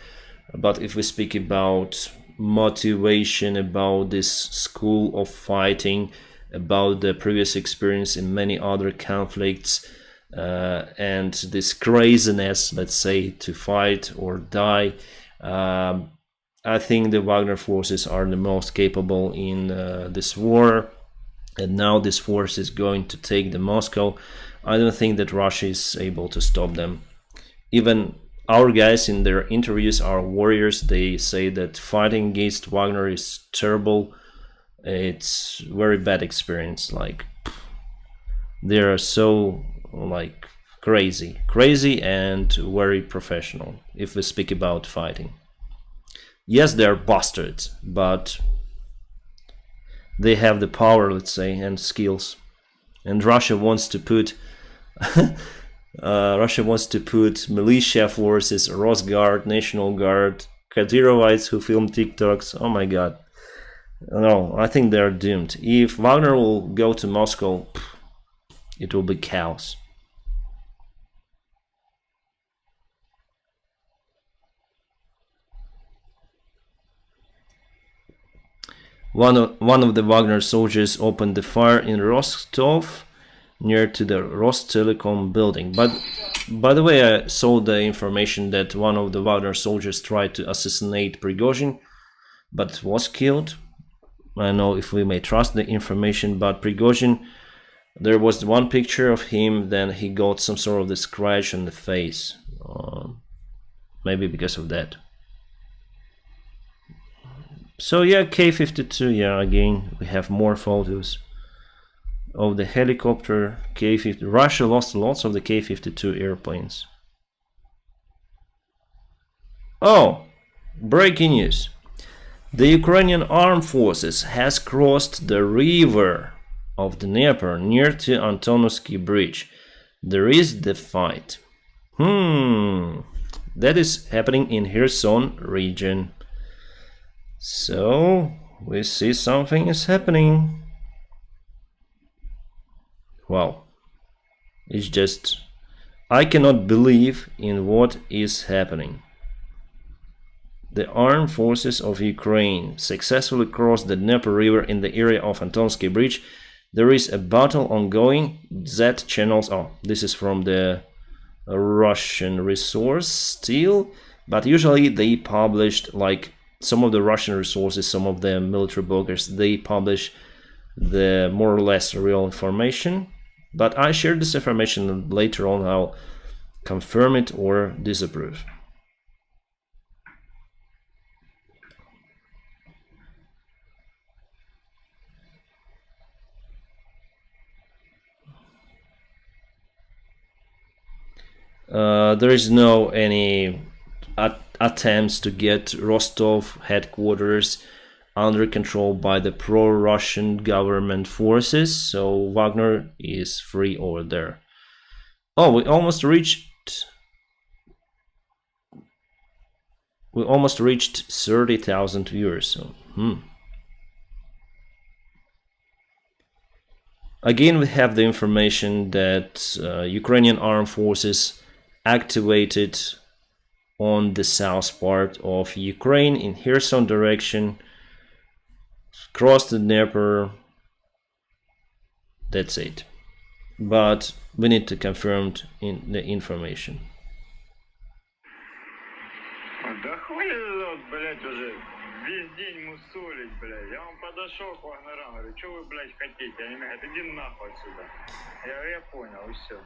But if we speak about motivation, about this school of fighting, about the previous experience in many other conflicts, and this craziness, let's say, to fight or die, I think the Wagner forces are the most capable in this war. and now this force is going to take the Moscow. I don't think that Russia is able to stop them. Even our guys in their interviews, our warriors, they say that fighting against Wagner is terrible. It's very bad experience. Like, they are so like crazy and very professional if we speak about fighting. Yes, they are bastards, but they have the power, let's say, and skills. And Russia wants to put militia forces, Rosguard, National Guard, Kadyrovites who film TikToks. Oh my god. No, I think they're doomed. If Wagner will go to Moscow, it will be chaos. One of the Wagner soldiers opened the fire in Rostov, near to the Rostelecom building. But by the way, I saw the information that one of the Wagner soldiers tried to assassinate Prygozhyn, but was killed. I don't know if we may trust the information, but Prygozhyn, there was one picture of him, then he got some sort of the scratch on the face. Maybe because of that. So yeah, K-52, yeah, again, we have more photos of the helicopter K-50. Russia lost lots of the K-52 airplanes. Oh, breaking news. The Ukrainian armed forces has crossed the river of Dnieper near to Antonovsky Bridge. There is the fight. That is happening in Kherson region. So, we see something is happening. Wow. It's just, I cannot believe in what is happening. The armed forces of Ukraine successfully crossed the Dnieper River in the area of Antonovsky Bridge. There is a battle ongoing. Z channels, oh, this is from the Russian resource still, but usually they published, like, some of the Russian resources, some of the military bloggers, they publish the more or less real information. But I share this information and later on I'll confirm it or disapprove. There is no any attempts to get Rostov headquarters under control by the pro-Russian government forces, so Wagner is free over there. Oh, we almost reached 30,000 viewers. So, Again, we have the information that Ukrainian armed forces activated on the south part of Ukraine in Kherson direction, crossed the Dnieper. That's it. But we need to confirm in the information. Да хватит, блядь, уже весь день мусолить, блядь. Я вам подошел к Вагнерам, говорю, что вы, блядь, хотите? Они мне говорят, иди нахуй отсюда. Я понял, и все.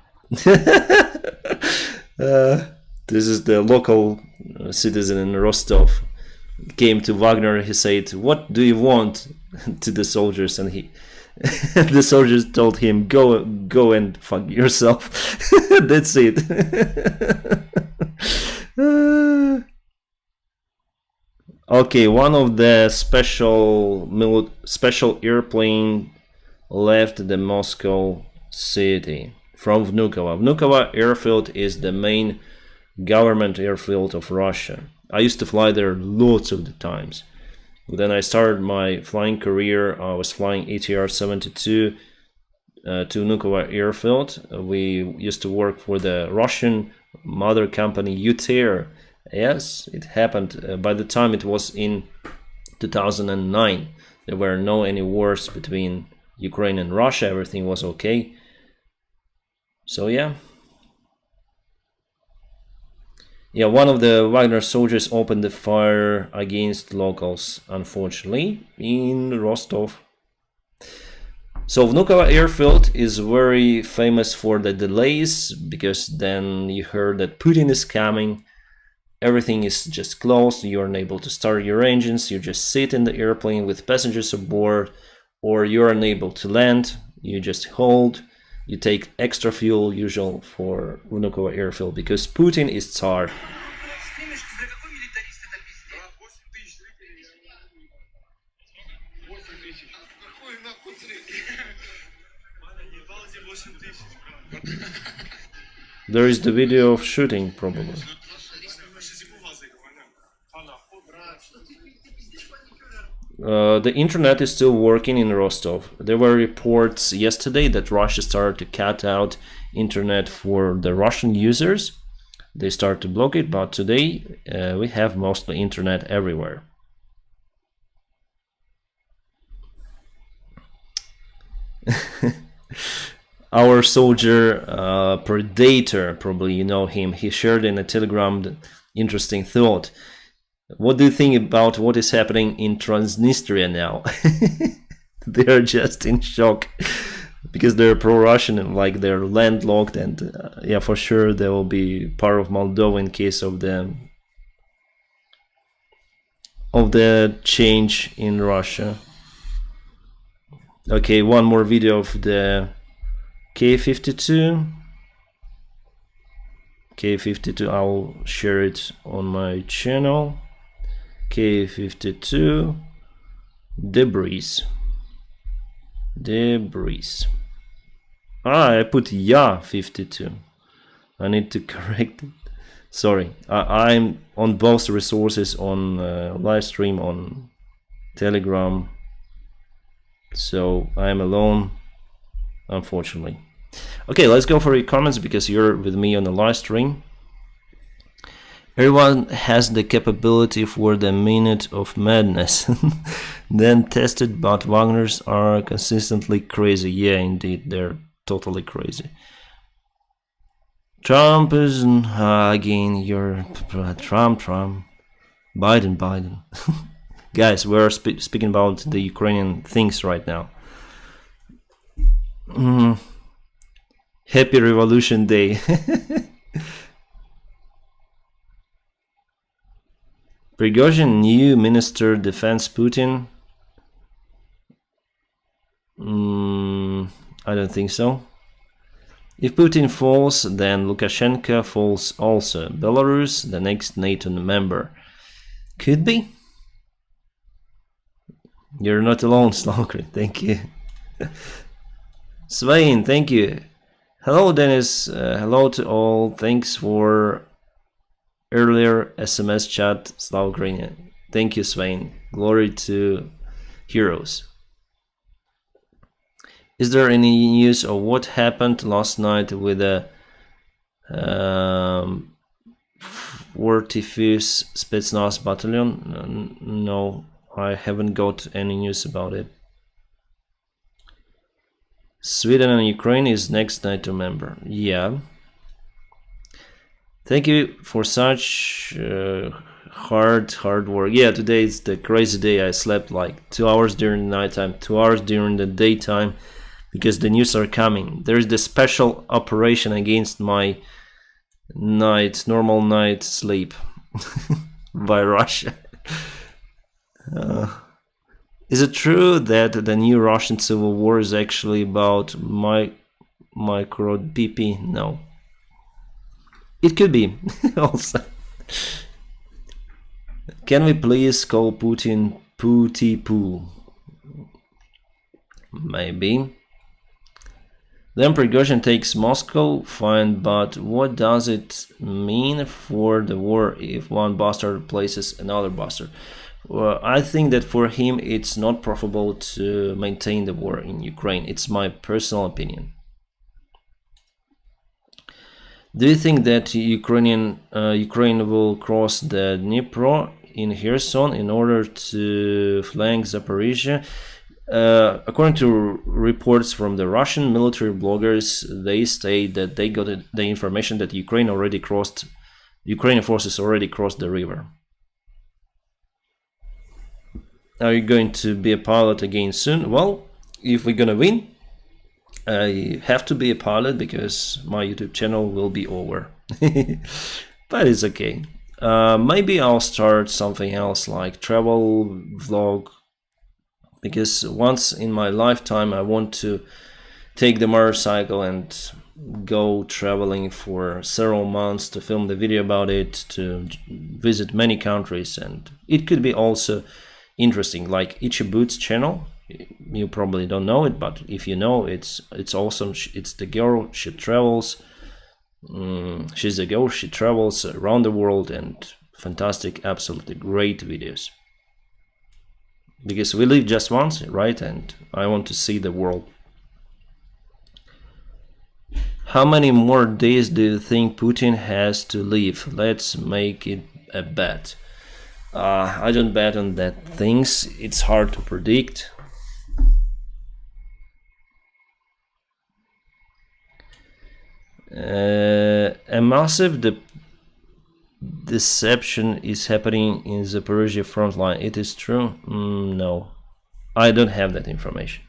This is the local citizen in Rostov. Came to Wagner. He said, "What do you want?" to the soldiers, and the soldiers told him, "Go and fuck yourself." That's it. Okay, one of the special airplane left the Moscow city from Vnukovo. Vnukovo airfield is the main government airfield of Russia. I used to fly there lots of the times. Then I started my flying career. I was flying ATR-72 to Vnukovo airfield. We used to work for the Russian mother company UTAIR. Yes, it happened. By the time it was in 2009, there were no any wars between Ukraine and Russia. Everything was okay. So yeah. Yeah, one of the Wagner soldiers opened the fire against locals, unfortunately, in Rostov. So Vnukovo airfield is very famous for the delays, because then you heard that Putin is coming, everything is just closed, you're unable to start your engines, you just sit in the airplane with passengers aboard, or you're unable to land, you just hold, you take extra fuel, usual for Vnukovo airfield, because Putin is Tsar. There is the video of shooting, probably. The internet is still working in Rostov. There were reports yesterday that Russia started to cut out internet for the Russian users. They start to block it, but today we have mostly internet everywhere. Our soldier Predator, probably you know him, he shared in a Telegram interesting thought. What do you think about what is happening in Transnistria now? They are just in shock because they're pro-Russian and like they're landlocked, and yeah, for sure they will be part of Moldova in case of the change in Russia. Okay, one more video of the K-52. K-52, I'll share it on my channel. K-52 debris. I put Ya-52. I need to correct it. Sorry, I'm on both resources, on live stream, on Telegram. So I'm alone, unfortunately. Okay, let's go for your comments because you're with me on the live stream. Everyone has the capability for the minute of madness. Then tested, but Wagners are consistently crazy. Yeah, indeed, they're totally crazy. Trump is again, you're Trump. Biden. Guys, we're speaking about the Ukrainian things right now. Happy Revolution Day. Prygozhyn, new Minister Defense Putin. I don't think so. If Putin falls, then Lukashenko falls also. Belarus, the next NATO member. Could be. You're not alone, Slowcrit. Thank you. Swain, thank you. Hello, Dennis. Hello to all. Thanks for earlier SMS chat, Slowcrit. Thank you, Swain. Glory to heroes. Is there any news of what happened last night with the 45th Spetsnaz battalion? No, I haven't got any news about it. Sweden and Ukraine is next NATO member. Yeah. Thank you for such hard work. Yeah, today is the crazy day. I slept like 2 hours during the nighttime, 2 hours during the daytime, because the news are coming. There is the special operation against my normal night sleep by Russia. Is it true that the new Russian civil war is actually about micro PP? No. It could be also. Can we please call Putin Poo? Maybe. Then Prygozhyn takes Moscow, fine, but what does it mean for the war if one bastard replaces another bastard? Well, I think that for him it's not profitable to maintain the war in Ukraine. It's my personal opinion. Do you think that Ukraine will cross the Dnipro in Kherson in order to flank Zaporizhia? According to reports from the Russian military bloggers, they state that they got the information that Ukrainian forces already crossed the river. Are you going to be a pilot again soon? Well, if we're gonna win, I have to be a pilot because my YouTube channel will be over. But it's okay. Maybe I'll start something else like travel vlog, because once in my lifetime I want to take the motorcycle and go traveling for several months to film the video about it, to visit many countries, and it could be also interesting, like Itchy Boots channel. You probably don't know it, but if you know, it's awesome. It's the girl, she travels. She's a girl, she travels around the world, and fantastic, absolutely great videos. Because we live just once, right? And I want to see the world. How many more days do you think Putin has to live? Let's make it a bet. I don't bet on that things. It's hard to predict. A massive deception is happening in the Zaporizhia front line. It is true? No, I don't have that information.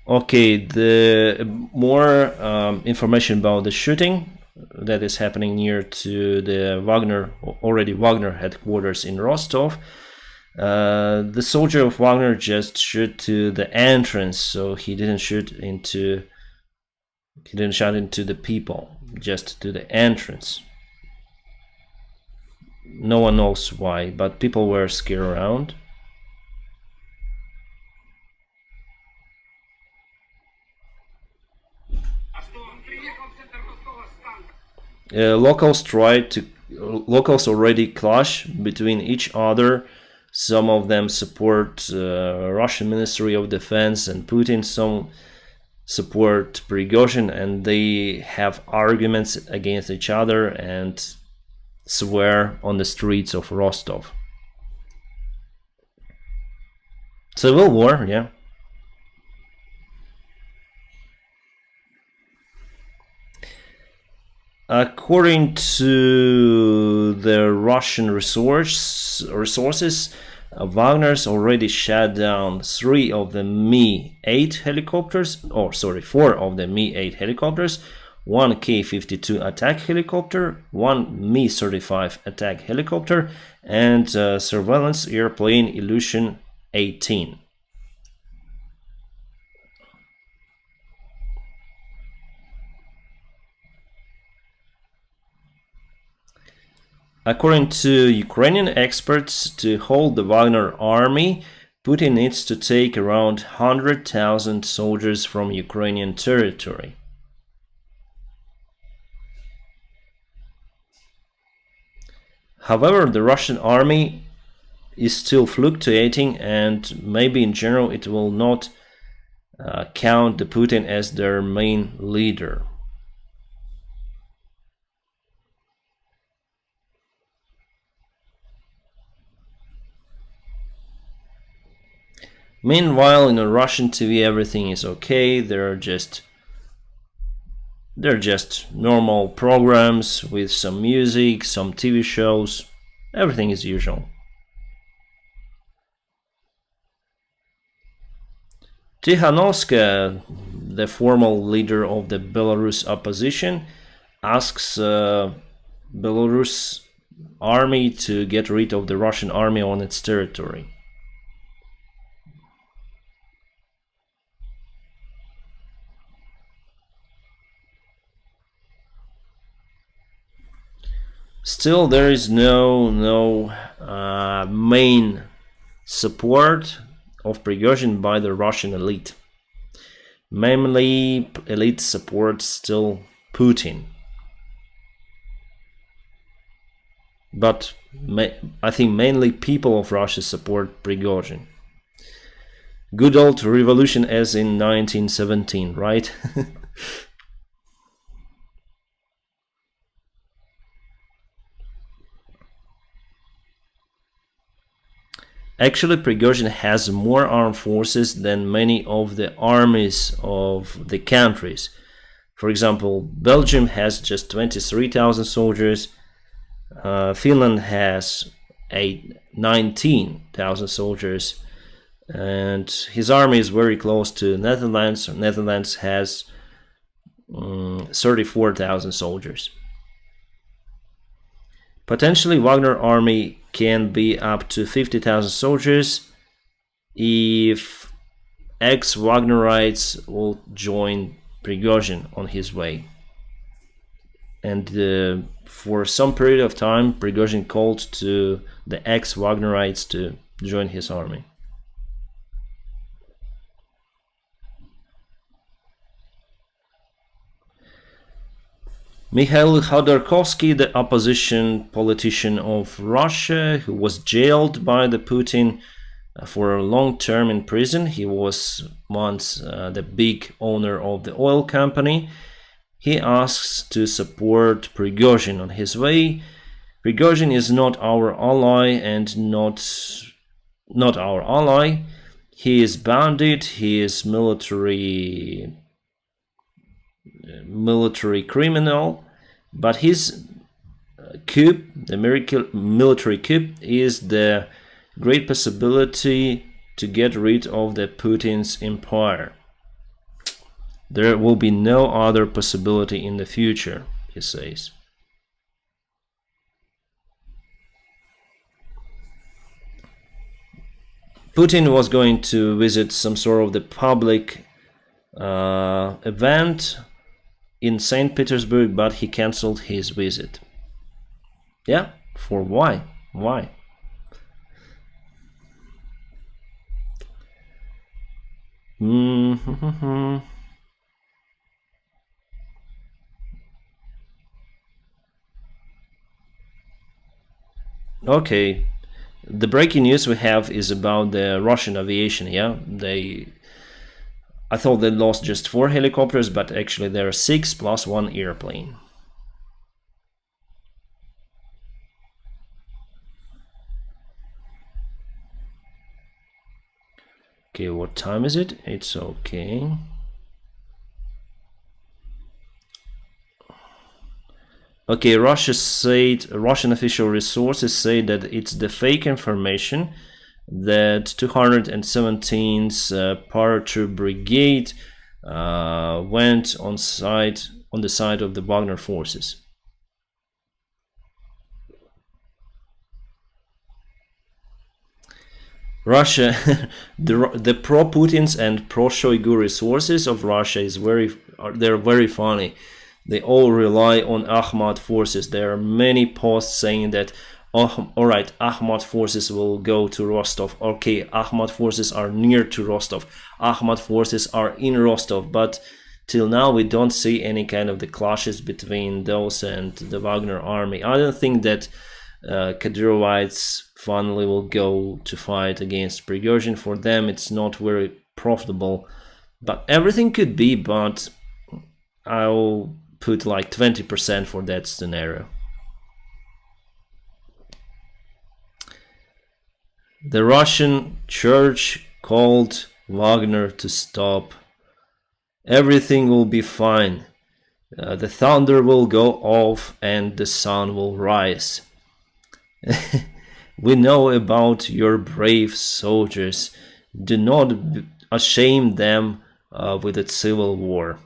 Okay, the more information about the shooting that is happening near to the Wagner headquarters in Rostov. The soldier of Wagner just shot to the entrance, so he didn't shoot into the people, just to the entrance. No one knows why, but people were scared around. Locals already clash between each other. Some of them support Russian Ministry of Defense and Putin, some support Prygozhyn, and they have arguments against each other and swear on the streets of Rostov. Civil war, yeah. According to the Russian resources, Wagner's already shot down 3 of the Mi-8 helicopters, 4 of the Mi-8 helicopters, 1 K-52 attack helicopter, 1 Mi-35 attack helicopter, and surveillance airplane Ilyushin 18. According to Ukrainian experts, to hold the Wagner army, Putin needs to take around 100,000 soldiers from Ukrainian territory. However, the Russian army is still fluctuating, and maybe in general it will not count the Putin as their main leader. Meanwhile, in a Russian TV, everything is okay. They're just normal programs with some music, some TV shows. Everything is usual. Tikhanovskaya, the former leader of the Belarus opposition, asks Belarus army to get rid of the Russian army on its territory. Still, there is no main support of Prigozhin by the Russian elite. Mainly, elite supports still Putin. But I think mainly people of Russia support Prigozhin. Good old revolution as in 1917, right? Actually, Prigozhin has more armed forces than many of the armies of the countries. For example, Belgium has just 23,000 soldiers. Finland has 19,000 soldiers, and his army is very close to Netherlands. Netherlands has 34,000 soldiers. Potentially, Wagner army can be up to 50,000 soldiers if ex-Wagnerites will join Prygozhyn on his way. And for some period of time, Prygozhyn called to the ex-Wagnerites to join his army. Mikhail Khodorkovsky, the opposition politician of Russia, who was jailed by the Putin for a long term in prison. He was once the big owner of the oil company. He asks to support Prygozhyn on his way. Prygozhyn is not our ally and not our ally. He is bandit, he is military criminal, but his coup, the military coup, is the great possibility to get rid of the Putin's empire. There will be no other possibility in the future, he says. Putin was going to visit some sort of the public event in St. Petersburg, but he cancelled his visit. Yeah, for why? Why? Okay, the breaking news we have is about the Russian aviation. Yeah, I thought they lost just 4 helicopters, but actually there are 6 plus 1 airplane. Okay, what time is it? It's okay. Okay, Russian official resources say that it's the fake information that 217th Paratroop Brigade went on the side of the Wagner forces. Russia, the pro-Putins and pro-Shoigu resources of Russia they're very funny. They all rely on Ahmad forces. There are many posts saying that, oh, all right, Ahmad forces will go to Rostov. Okay, Ahmad forces are near to Rostov. Ahmad forces are in Rostov. But till now, we don't see any kind of the clashes between those and the Wagner army. I don't think that Kadyrovites finally will go to fight against Prigozhin. For them, it's not very profitable. But everything could be, but I'll put like 20% for that scenario. The Russian church called Wagner to stop. Everything will be fine. The thunder will go off and the sun will rise. We know about your brave soldiers. Do not shame them with a civil war.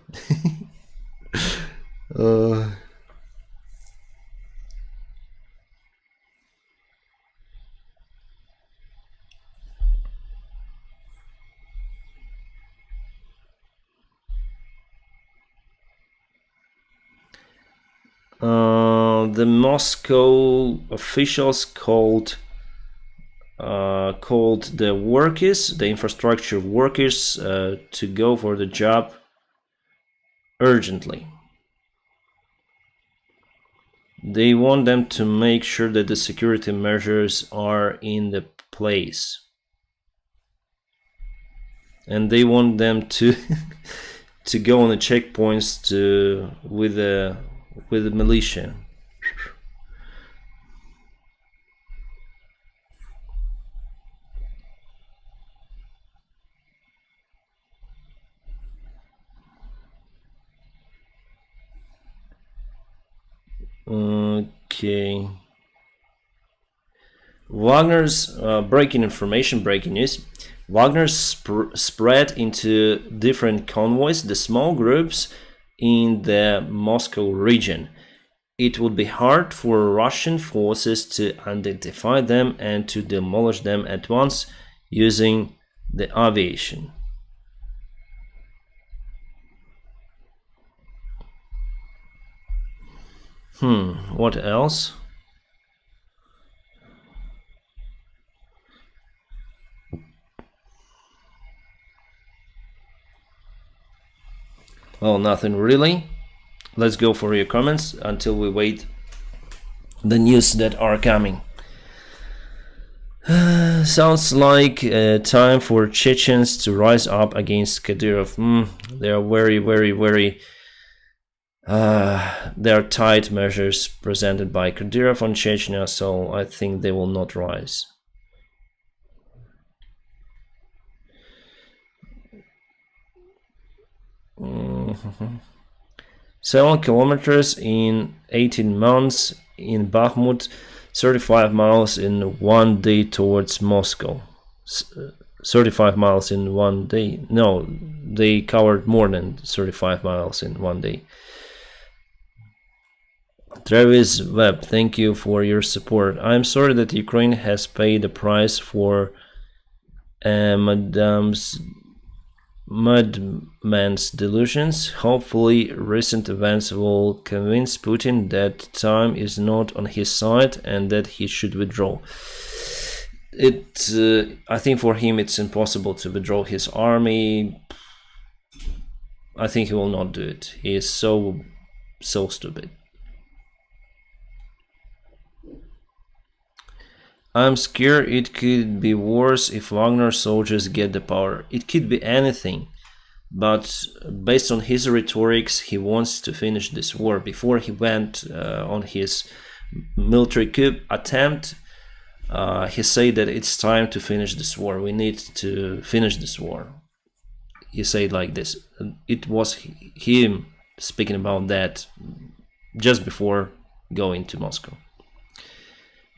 The Moscow officials called the workers, the infrastructure workers, to go for the job urgently. They want them to make sure that the security measures are in the place, and they want them to to go on the checkpoints with the militia. Okay. Wagner's breaking news. Wagner spread into different convoys, the small groups in the Moscow region. It would be hard for Russian forces to identify them and to demolish them at once using the aviation. What else? Well, nothing really. Let's go for your comments until we wait the news that are coming. Sounds like time for Chechens to rise up against Kadyrov. They are very there are tight measures presented by Kadyrov on Chechnya, so I think they will not rise. 7 kilometers in 18 months in Bakhmut, 35 miles in 1 day towards Moscow. 35 miles in 1 day. No, they covered more than 35 miles in 1 day. Travis Webb, thank you for your support. I'm sorry that Ukraine has paid the price for madman's delusions. Hopefully, recent events will convince Putin that time is not on his side and that he should withdraw. I think for him it's impossible to withdraw his army. I think he will not do it. He is so stupid. I'm scared it could be worse if Wagner soldiers get the power. It could be anything, but based on his rhetorics, he wants to finish this war. Before he went on his military coup attempt, he said that it's time to finish this war. We need to finish this war. He said like this. It was him speaking about that just before going to Moscow.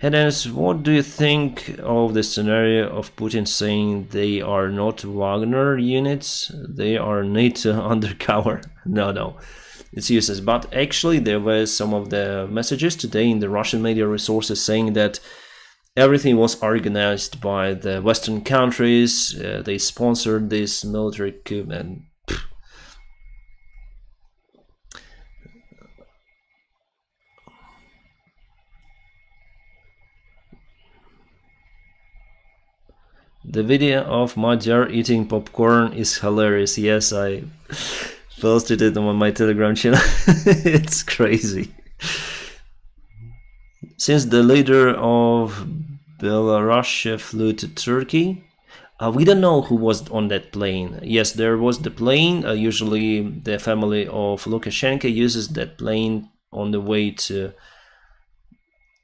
Hedens, what do you think of the scenario of Putin saying they are not Wagner units, they are NATO undercover? No, it's useless. But actually there were some of the messages today in the Russian media resources saying that everything was organized by the Western countries, they sponsored this military coup, and the video of Madjar eating popcorn is hilarious. Yes, I posted it on my Telegram channel. It's crazy. Since the leader of Belarus flew to Turkey, we don't know who was on that plane. Yes, there was the plane. Usually the family of Lukashenko uses that plane on the way to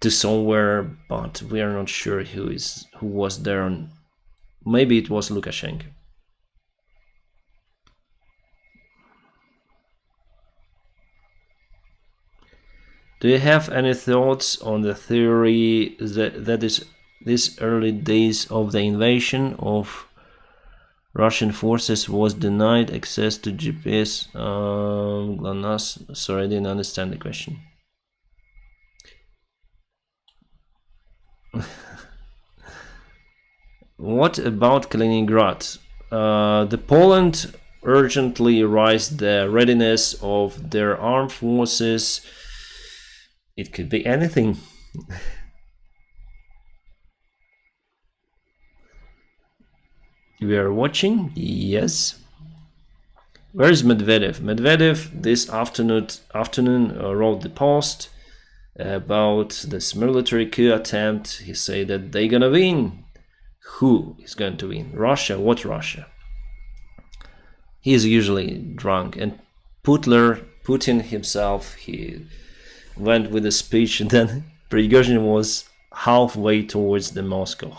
somewhere, but we are not sure who was there on. Maybe it was Lukashenko. Do you have any thoughts on the theory that is these early days of the invasion of Russian forces was denied access to GPS? GLONASS, sorry, I didn't understand the question. What about Kaliningrad? The Poland urgently raised the readiness of their armed forces. It could be anything. We are watching? Yes. Where is Medvedev? Medvedev this afternoon wrote the post about this military coup attempt. He said that they're gonna win. Who is going to win? Russia? What Russia? He is usually drunk. And Putin himself, he went with a speech, and then Prygozhyn was halfway towards the Moscow.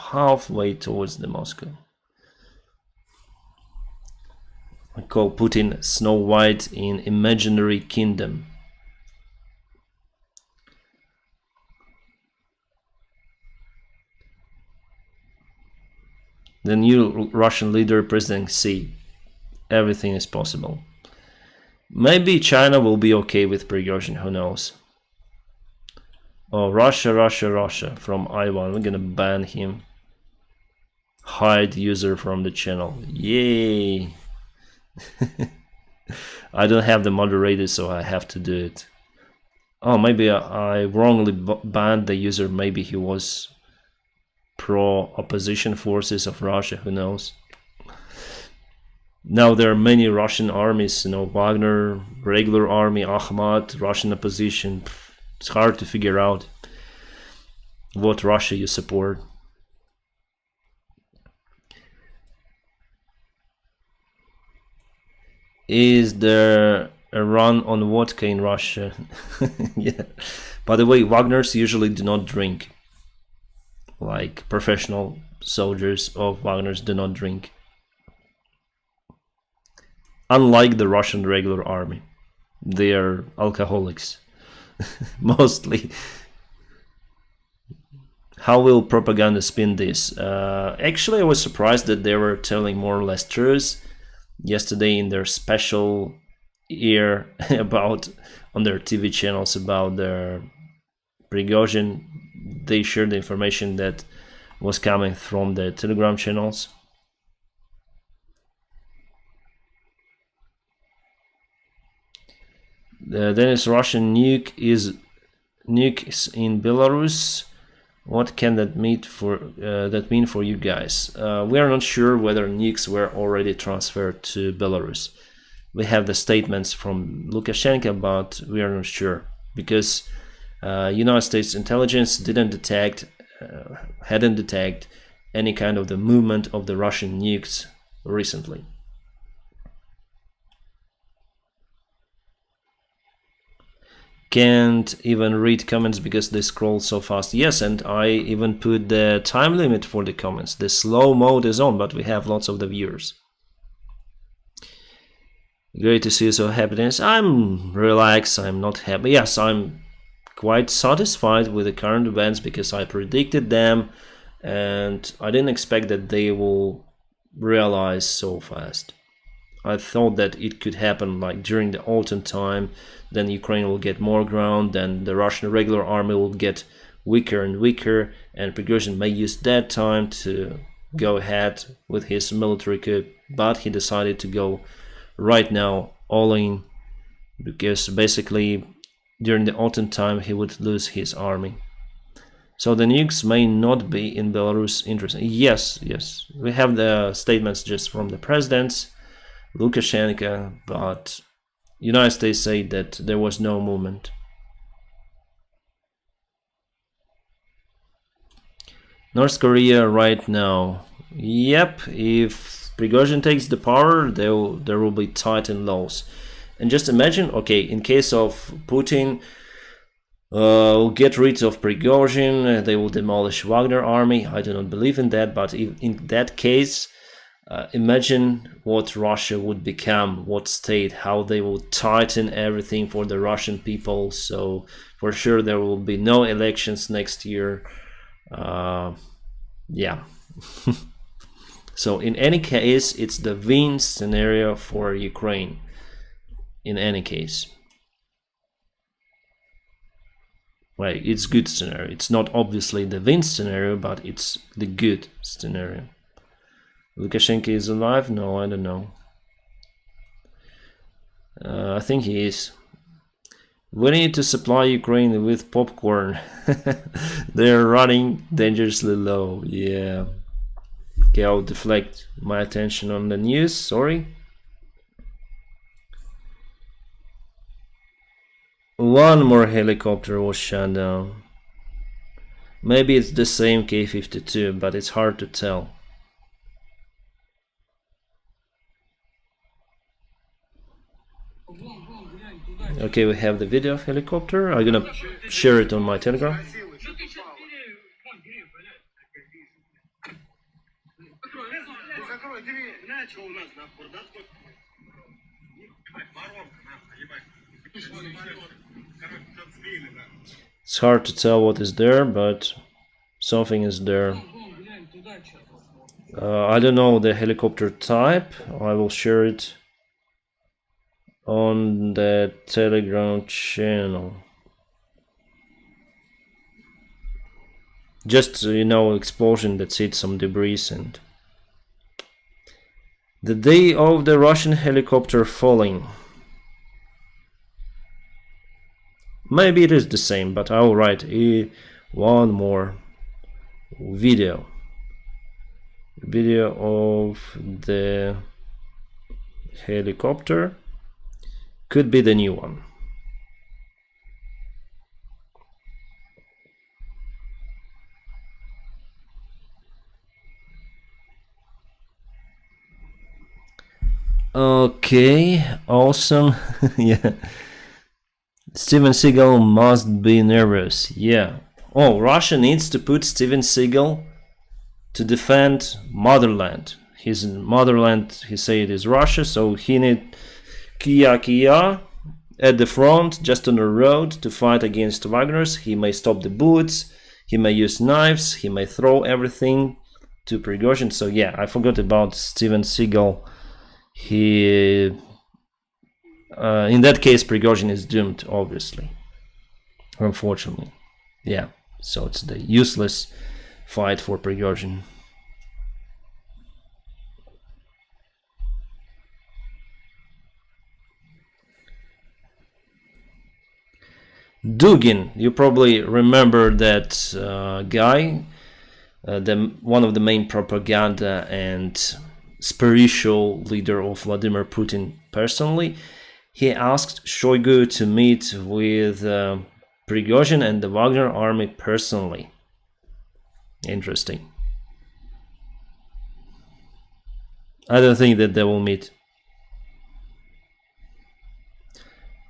I call Putin Snow White in imaginary kingdom. the new Russian leader, President Xi. Everything is possible. Maybe China will be okay with Prygozhyn, who knows. Oh, Russia from Ivan. We're gonna ban him. Hide user from the channel. Yay! I don't have the moderator, so I have to do it. Oh, maybe I wrongly banned the user. Maybe he was pro-opposition forces of Russia, who knows. Now there are many Russian armies, Wagner, regular army, Ahmad, Russian opposition. It's hard to figure out what Russia you support. Is there a run on vodka in Russia? Yeah. By the way, Wagners usually do not drink. Like professional soldiers of Wagners do not drink. Unlike the Russian regular army. They are alcoholics. Mostly. How will propaganda spin this? Actually, I was surprised that they were telling more or less truths yesterday in their special air about on their TV channels about their Prygozhyn. They shared the information that was coming from the Telegram channels. Then is Russian nukes in Belarus. What can that mean for you guys? We are not sure whether nukes were already transferred to Belarus. We have the statements from Lukashenko, but we are not sure because United States intelligence hadn't detected any kind of the movement of the Russian nukes recently. Can't even read comments because they scroll so fast. Yes, and I even put the time limit for the comments. The slow mode is on, but we have lots of the viewers. Great to see you so happy. I'm relaxed, I'm not happy. Yes, I'm quite satisfied with the current events because I predicted them and I didn't expect that they will realize so fast. I thought that it could happen like during the autumn time, then Ukraine will get more ground, then the Russian regular army will get weaker and weaker, and Prigozhin may use that time to go ahead with his military coup, but he decided to go right now all in, because basically during the autumn time he would lose his army. So the nukes may not be in Belarus interesting. Yes, we have the statements just from the presidents, Lukashenko, but United States said that there was no movement. North Korea right now. Yep, if Prigozhin takes the power, there will be tightened laws. And just imagine, okay, in case of Putin will get rid of Prigozhin, they will demolish Wagner army. I do not believe in that, but in that case, imagine what Russia would become, what state, how they will tighten everything for the Russian people. So for sure there will be no elections next year. Yeah. So in any case, it's the win scenario for Ukraine. In any case. Right, it's good scenario. It's not obviously the win scenario, but it's the good scenario. Lukashenko is alive? No, I don't know. I think he is. We need to supply Ukraine with popcorn. They're running dangerously low. Yeah. Okay, I'll deflect my attention on the news. Sorry. One more helicopter was shot down. Maybe it's the same K-52, but it's hard to tell. Okay, we have the video of helicopter. I'm gonna share it on my Telegram. It's hard to tell what is there, but something is there. I don't know the helicopter type. I will share it on the Telegram channel. Just, explosion that hit some debris. And the day of the Russian helicopter falling. Maybe it is the same, but I'll write one more video of the helicopter. Could be the new one. Okay, awesome. Yeah. Steven Seagal must be nervous. Yeah. Oh, Russia needs to put Steven Seagal to defend motherland. His motherland, he said, is Russia, so he need Kia at the front, just on the road, to fight against Wagner's. He may stop the bullets, he may use knives, he may throw everything to Prygozhyn. So yeah, I forgot about Steven Seagal. He, in that case, Prygozhyn is doomed, obviously, unfortunately. Yeah, so it's the useless fight for Prygozhyn. Dugin, you probably remember that guy, one of the main propaganda and spiritual leader of Vladimir Putin personally. He asked Shoigu to meet with Prigozhin and the Wagner army personally. Interesting. I don't think that they will meet.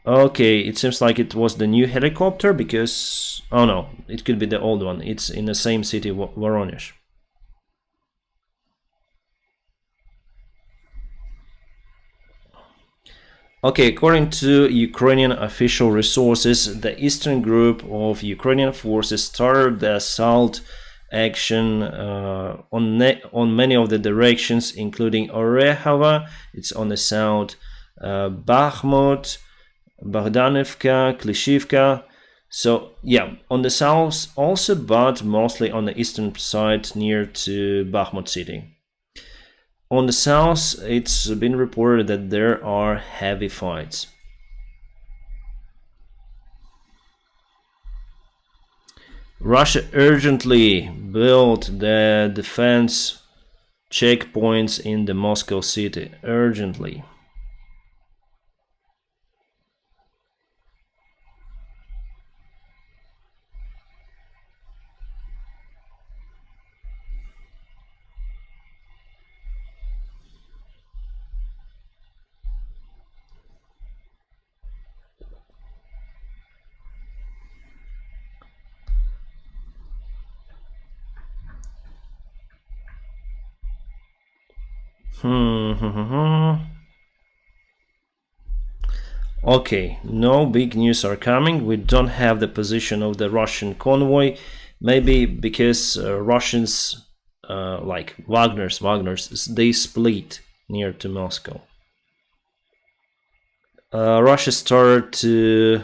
Okay, it seems like it was the new helicopter because... Oh no, it could be the old one. It's in the same city, Voronezh. Okay, according to Ukrainian official resources, the eastern group of Ukrainian forces started the assault action on many of the directions, including Orehova, it's on the south, Bakhmut, Bogdanivka, Klishivka. So yeah, on the south also, but mostly on the eastern side near to Bakhmut city. On the south, it's been reported that there are heavy fights. Russia urgently built the defense checkpoints in the Moscow city. Urgently. Okay, no big news are coming. We don't have the position of the Russian convoy. Maybe because Russians, like Wagner's, they split near to Moscow. Russia started to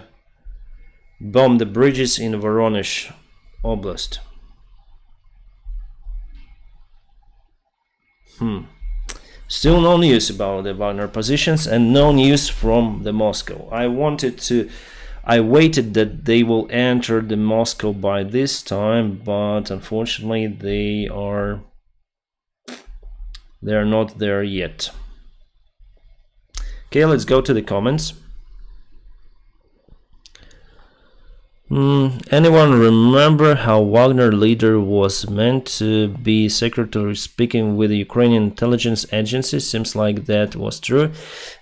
bomb the bridges in Voronezh Oblast. Still no news about the Wagner positions and no news from the Moscow. I waited that they will enter the Moscow by this time, but unfortunately they are not there yet. Okay, let's go to the comments. Anyone remember how Wagner leader was meant to be secretary speaking with the Ukrainian intelligence agency? Seems like that was true.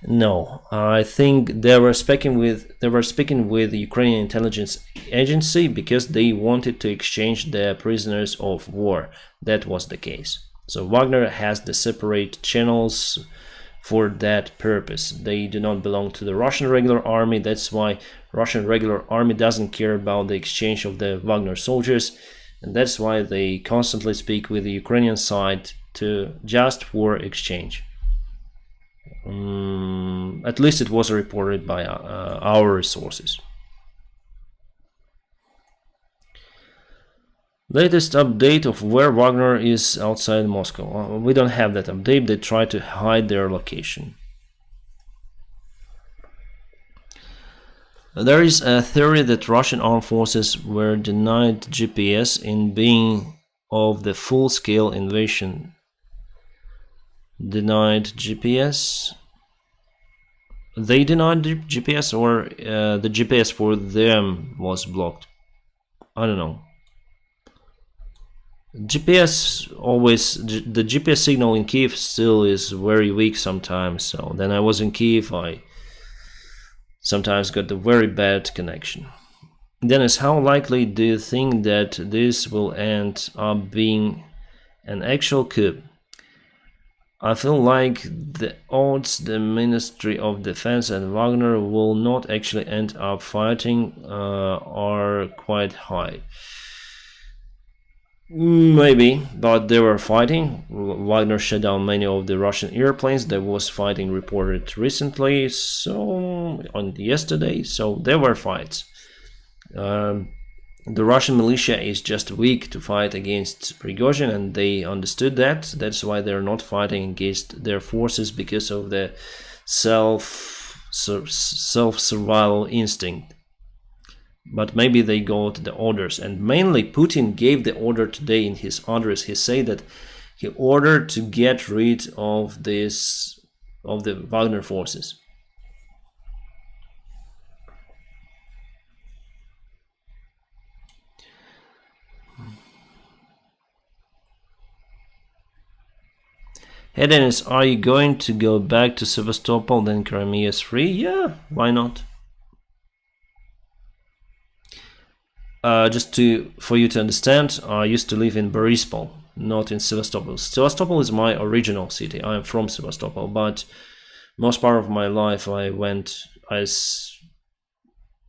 No, I think they were speaking with the Ukrainian intelligence agency because they wanted to exchange the prisoners of war. That was the case. So Wagner has the separate channels for that purpose. They do not belong to the Russian regular army. That's why Russian regular army doesn't care about the exchange of the Wagner soldiers, and that's why they constantly speak with the Ukrainian side to just for exchange. At least it was reported by our resources. Latest update of where Wagner is outside Moscow. We don't have that update. They try to hide their location. There is a theory that Russian armed forces were denied GPS in being of the full-scale invasion. Denied GPS? They denied the GPS, or the GPS for them was blocked? I don't know. GPS always, the GPS signal in Kiev still is very weak sometimes. So then I was in Kiev, I sometimes got a very bad connection. Dennis, how likely do you think that this will end up being an actual coup? I feel like the odds the Ministry of Defense and Wagner will not actually end up fighting are quite high. Maybe, but they were fighting. Wagner shut down many of the Russian airplanes. There was fighting reported recently, so on yesterday. So there were fights. The Russian militia is just weak to fight against Prygozhyn, and they understood that. That's why they're not fighting against their forces, because of the self-survival instinct. But maybe they got the orders, and mainly Putin gave the order today in his address. He said that he ordered to get rid of the Wagner forces. Hey Dennis, are you going to go back to Sevastopol then Crimea is free? Yeah, why not? For you to understand, I used to live in Borispol, not in Sevastopol. Sevastopol is my original city. I am from Sevastopol, but most part of my life I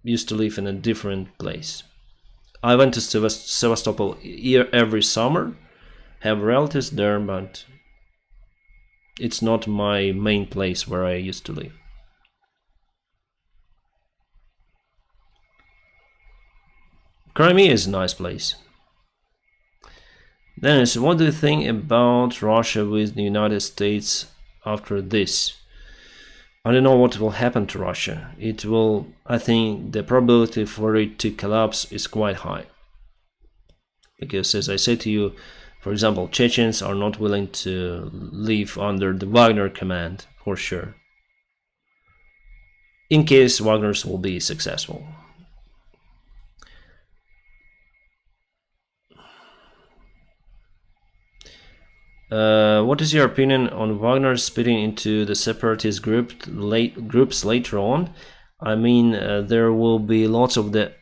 used to live in a different place. I went to Sevastopol every summer, have relatives there, but it's not my main place where I used to live. Crimea is a nice place. Dennis, what do you think about Russia with the United States after this? I don't know what will happen to Russia. I think the probability for it to collapse is quite high. Because as I said to you, for example, Chechens are not willing to live under the Wagner command, for sure. In case Wagner's will be successful. What is your opinion on Wagner splitting into the separatist groups later on? I mean, there will be lots of the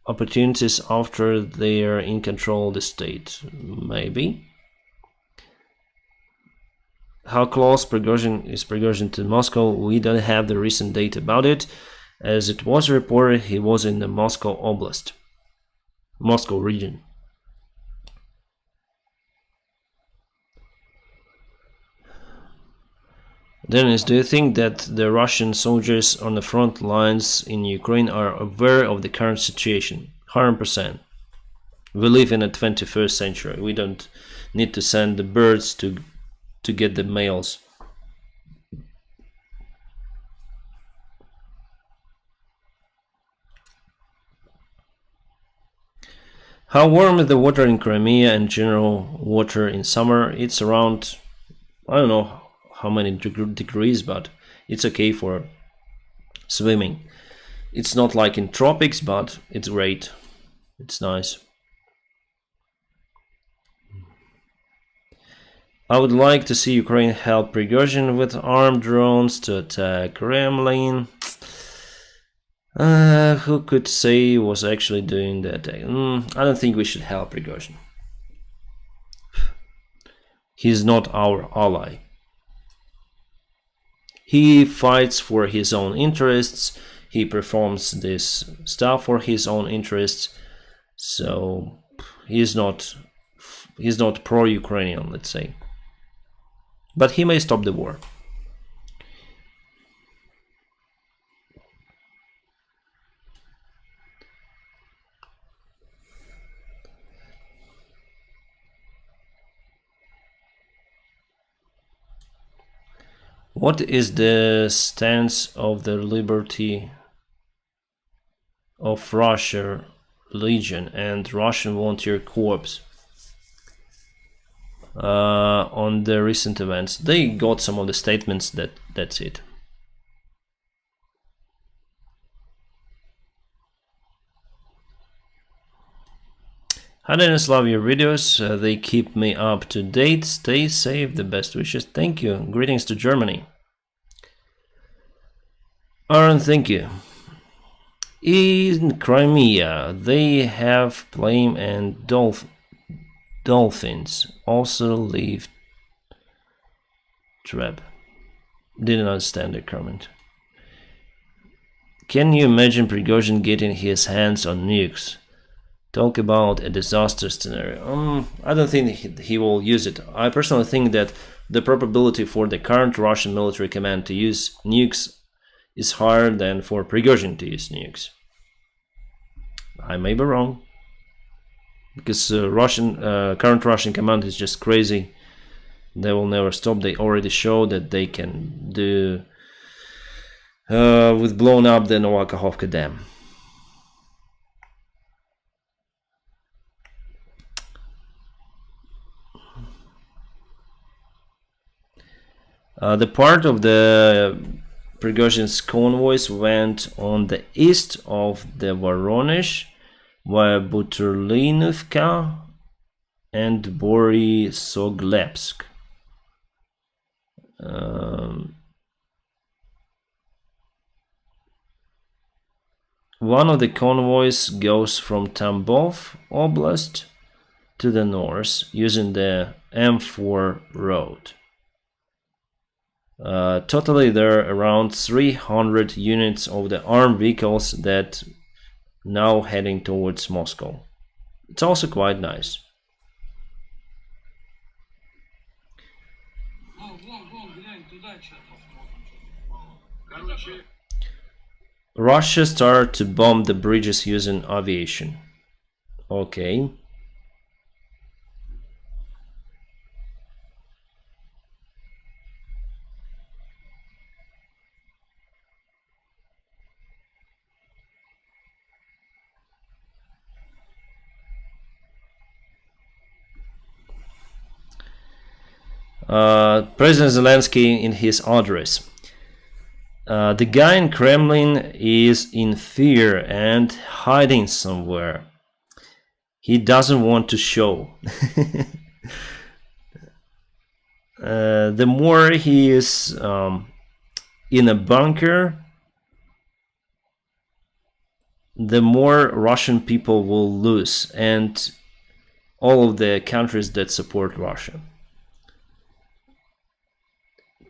opportunities after they are in control of the state. Maybe. How close is Prygozhyn to Moscow? We don't have the recent data about it. As it was reported, he was in the Moscow Oblast, Moscow region. Dennis, do you think that the Russian soldiers on the front lines in Ukraine are aware of the current situation? 100%. We live in the 21st century. We don't need to send the birds to get the mails. How warm is the water in Crimea and general water in summer? It's around, I don't know how many degrees, but it's okay for swimming. It's not like in tropics, but it's great. It's nice. I would like to see Ukraine help Prygozhyn with armed drones to attack Kremlin. Who could say was actually doing that? I don't think we should help Prygozhyn. He's not our ally. He fights for his own interests. He performs this stuff for his own interests. So he's not pro-Ukrainian, let's say. But he may stop the war. What is the stance of the liberty of Russia Legion and Russian Volunteer Corps on the recent events? They got some of the statements. That's it. Hi Dennis, love your videos. They keep me up to date. Stay safe. The best wishes. Thank you. Greetings to Germany. Aaron, thank you. In Crimea, they have plane and dolphins. Also leave trap. Didn't understand the comment. Can you imagine Prygozhyn getting his hands on nukes? Talk about a disaster scenario. I don't think he will use it. I personally think that the probability for the current Russian military command to use nukes is higher than for Prygozhyn to use nukes. I may be wrong, because current Russian command is just crazy. They will never stop. They already showed that they can do with blown up the Novakhovka Dam. The part of the Prigozhin's convoys went on the east of the Voronezh via Buturlinovka and Borisoglepsk. One of the convoys goes from Tambov Oblast to the north using the M4 road. Totally, there are around 300 units of the armed vehicles that now heading towards Moscow. It's also quite nice. Russia started to bomb the bridges using aviation. Okay. President Zelensky in his address. The guy in Kremlin is in fear and hiding somewhere. He doesn't want to show. The more he is in a bunker, the more Russian people will lose, and all of the countries that support Russia.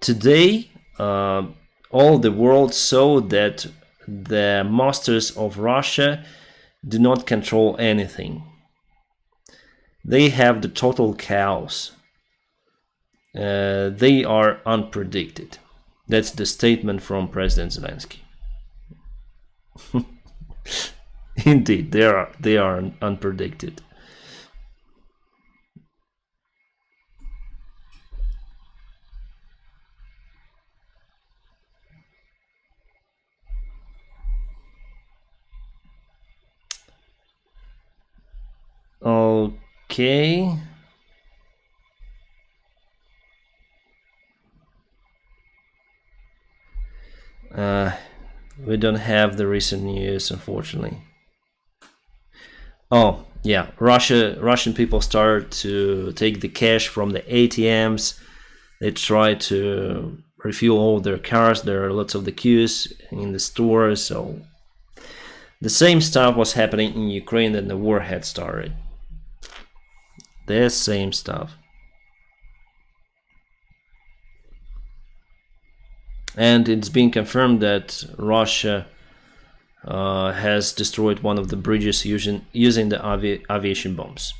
Today, all the world saw that the masters of Russia do not control anything. They have the total chaos. They are unpredicted. That's the statement from President Zelensky. Indeed, they are unpredicted. Okay. We don't have the recent news, unfortunately. Oh, yeah. Russian people started to take the cash from the ATMs. They try to refuel all their cars. There are lots of the queues in the stores. So the same stuff was happening in Ukraine when the war had started. The same stuff. And it's been confirmed that Russia has destroyed one of the bridges using the aviation bombs.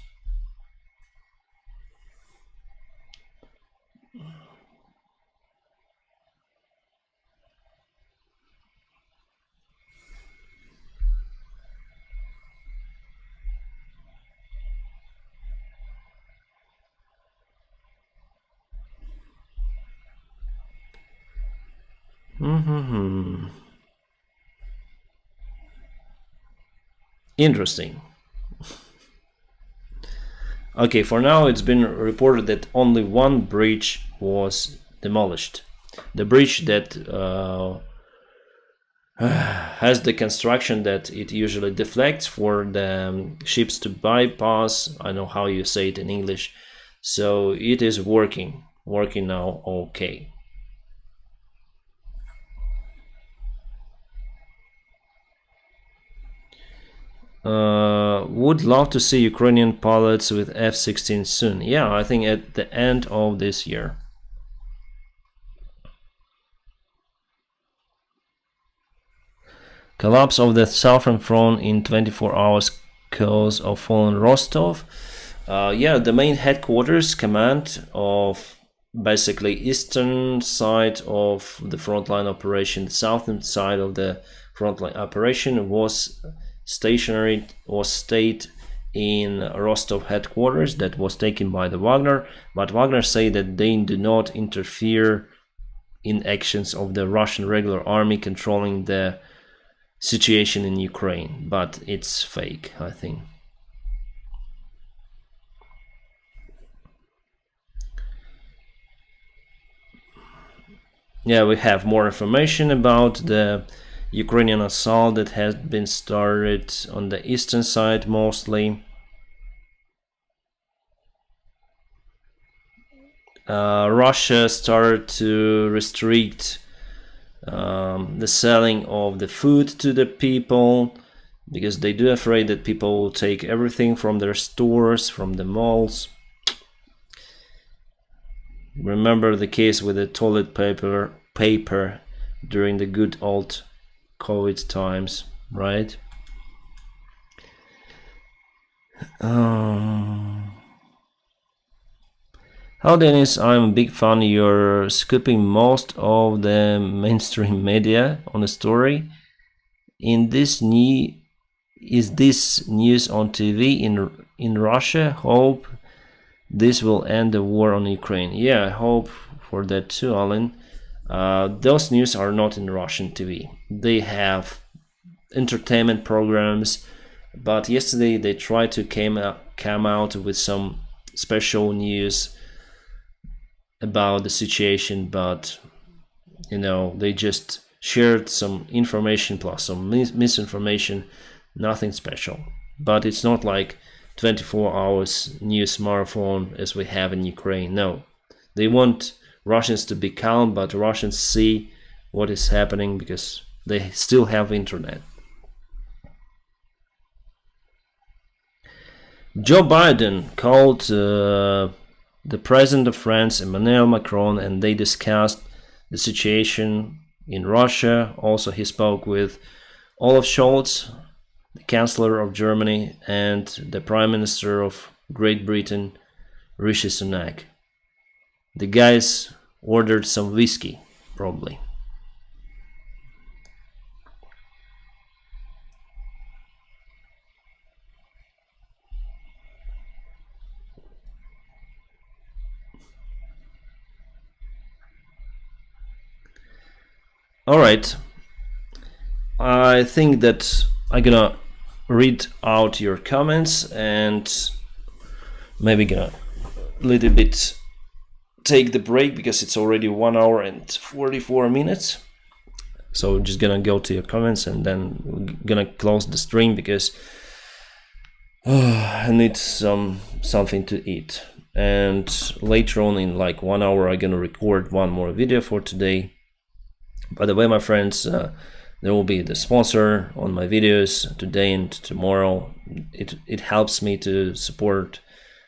Interesting. Okay, for now it's been reported that only one bridge was demolished. The bridge that has the construction that it usually deflects for the ships to bypass. I know how you say it in English. So it is working now, okay. Would love to see Ukrainian pilots with F-16 soon. Yeah, I think at the end of this year. Collapse of the southern front in 24 hours cause of fallen Rostov. Yeah, the main headquarters command of basically eastern side of the frontline operation, the southern side of the frontline operation was stationary or stayed in Rostov headquarters that was taken by the Wagner, but Wagner say that they do not interfere in actions of the Russian regular army controlling the situation in Ukraine, but it's fake, I think. Yeah, we have more information about the Ukrainian assault that has been started on the eastern side mostly. Russia started to restrict the selling of the food to the people because they do afraid that people will take everything from their stores, from the malls. Remember the case with the toilet paper during the good old COVID times, right? How, Dennis, I'm a big fan. You're skipping most of the mainstream media on the story. Is this news on TV in Russia? Hope this will end the war on Ukraine. Yeah, I hope for that too, Alan. Those news are not in Russian TV. They have entertainment programs, but yesterday they tried to come out with some special news about the situation, but they just shared some information plus some misinformation, nothing special. But it's not like 24 hours news marathon as we have in Ukraine. No, they want Russians to be calm, but Russians see what is happening because they still have internet. Joe Biden called the president of France, Emmanuel Macron, and they discussed the situation in Russia. Also, he spoke with Olaf Scholz, the Chancellor of Germany, and the Prime Minister of Great Britain, Rishi Sunak. The guys ordered some whiskey, probably. Alright, I think that I'm gonna read out your comments and maybe gonna a little bit take the break because it's already 1 hour and 44 minutes. So just gonna go to your comments and then we're gonna close the stream because I need something to eat. And later on in like 1 hour I'm gonna record one more video for today. By the way, my friends, there will be the sponsor on my videos today and tomorrow. It helps me to support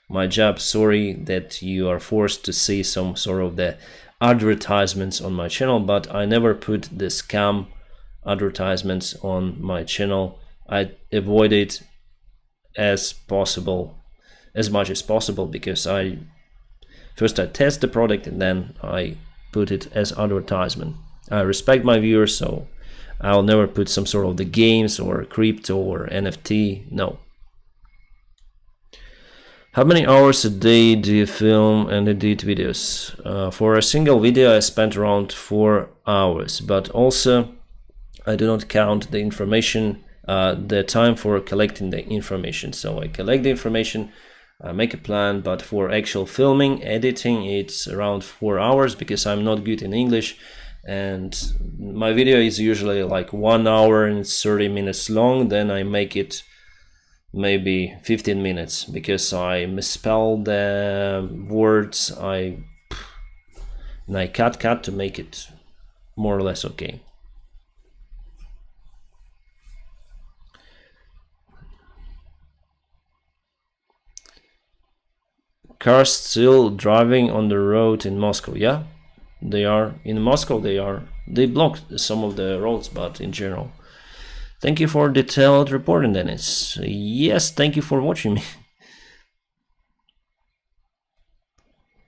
my job. Sorry that you are forced to see some sort of the advertisements on my channel, but I never put the scam advertisements on my channel. I avoid it as much as possible because I test the product and then I put it as advertisement. I respect my viewers, so I'll never put some sort of the games or crypto or NFT. No. How many hours a day do you film and edit videos? For a single video I spent around 4 hours, but also I do not count the information, the time for collecting the information. So I collect the information, I make a plan, but for actual filming, editing, it's around 4 hours because I'm not good in English, and my video is usually like 1 hour and 30 minutes long. Then I make it maybe 15 minutes because I misspell the words, and I cut to make it more or less okay. Cars still driving on the road in Moscow. Yeah, they are in Moscow. They blocked some of the roads, but in general. Thank you for detailed reporting, Dennis. Yes, thank you for watching me.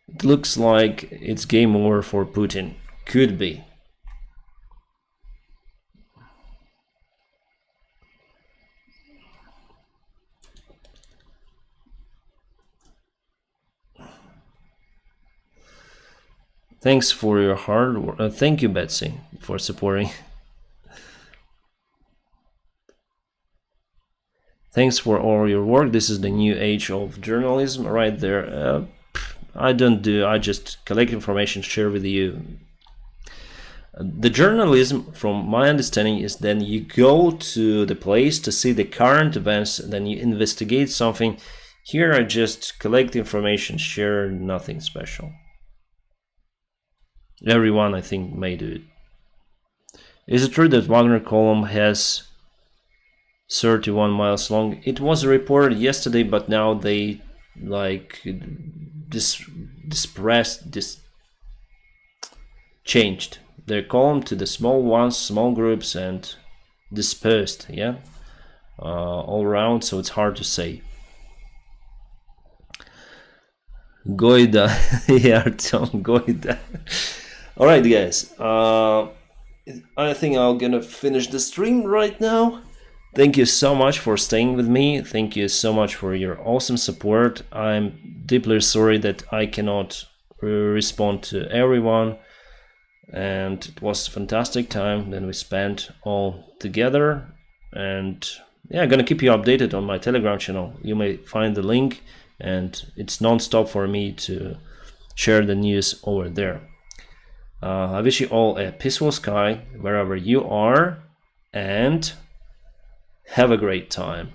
It looks like it's game over for Putin. Could be. Thanks for your hard work. Thank you, Betsy, for supporting. Thanks for all your work. This is the new age of journalism right there. I just collect information, share with you. The journalism, from my understanding, is then you go to the place to see the current events, then you investigate something. Here I just collect information, share, nothing special. Everyone, I think, may do it. Is it true that Wagner column has 31 miles long? It was reported yesterday, but now they changed their column to the small ones, small groups, and dispersed, yeah, all around, so it's hard to say. Goida, yeah, Tom Goida. All right, guys, I think I'm gonna finish the stream right now. Thank you so much for staying with me. Thank you so much for your awesome support. I'm deeply sorry that I cannot respond to everyone, and it was a fantastic time that we spent all together. And yeah, I'm gonna keep you updated on my Telegram channel. You may find the link, and it's non-stop for me to share the news over there. I wish you all a peaceful sky wherever you are, and have a great time.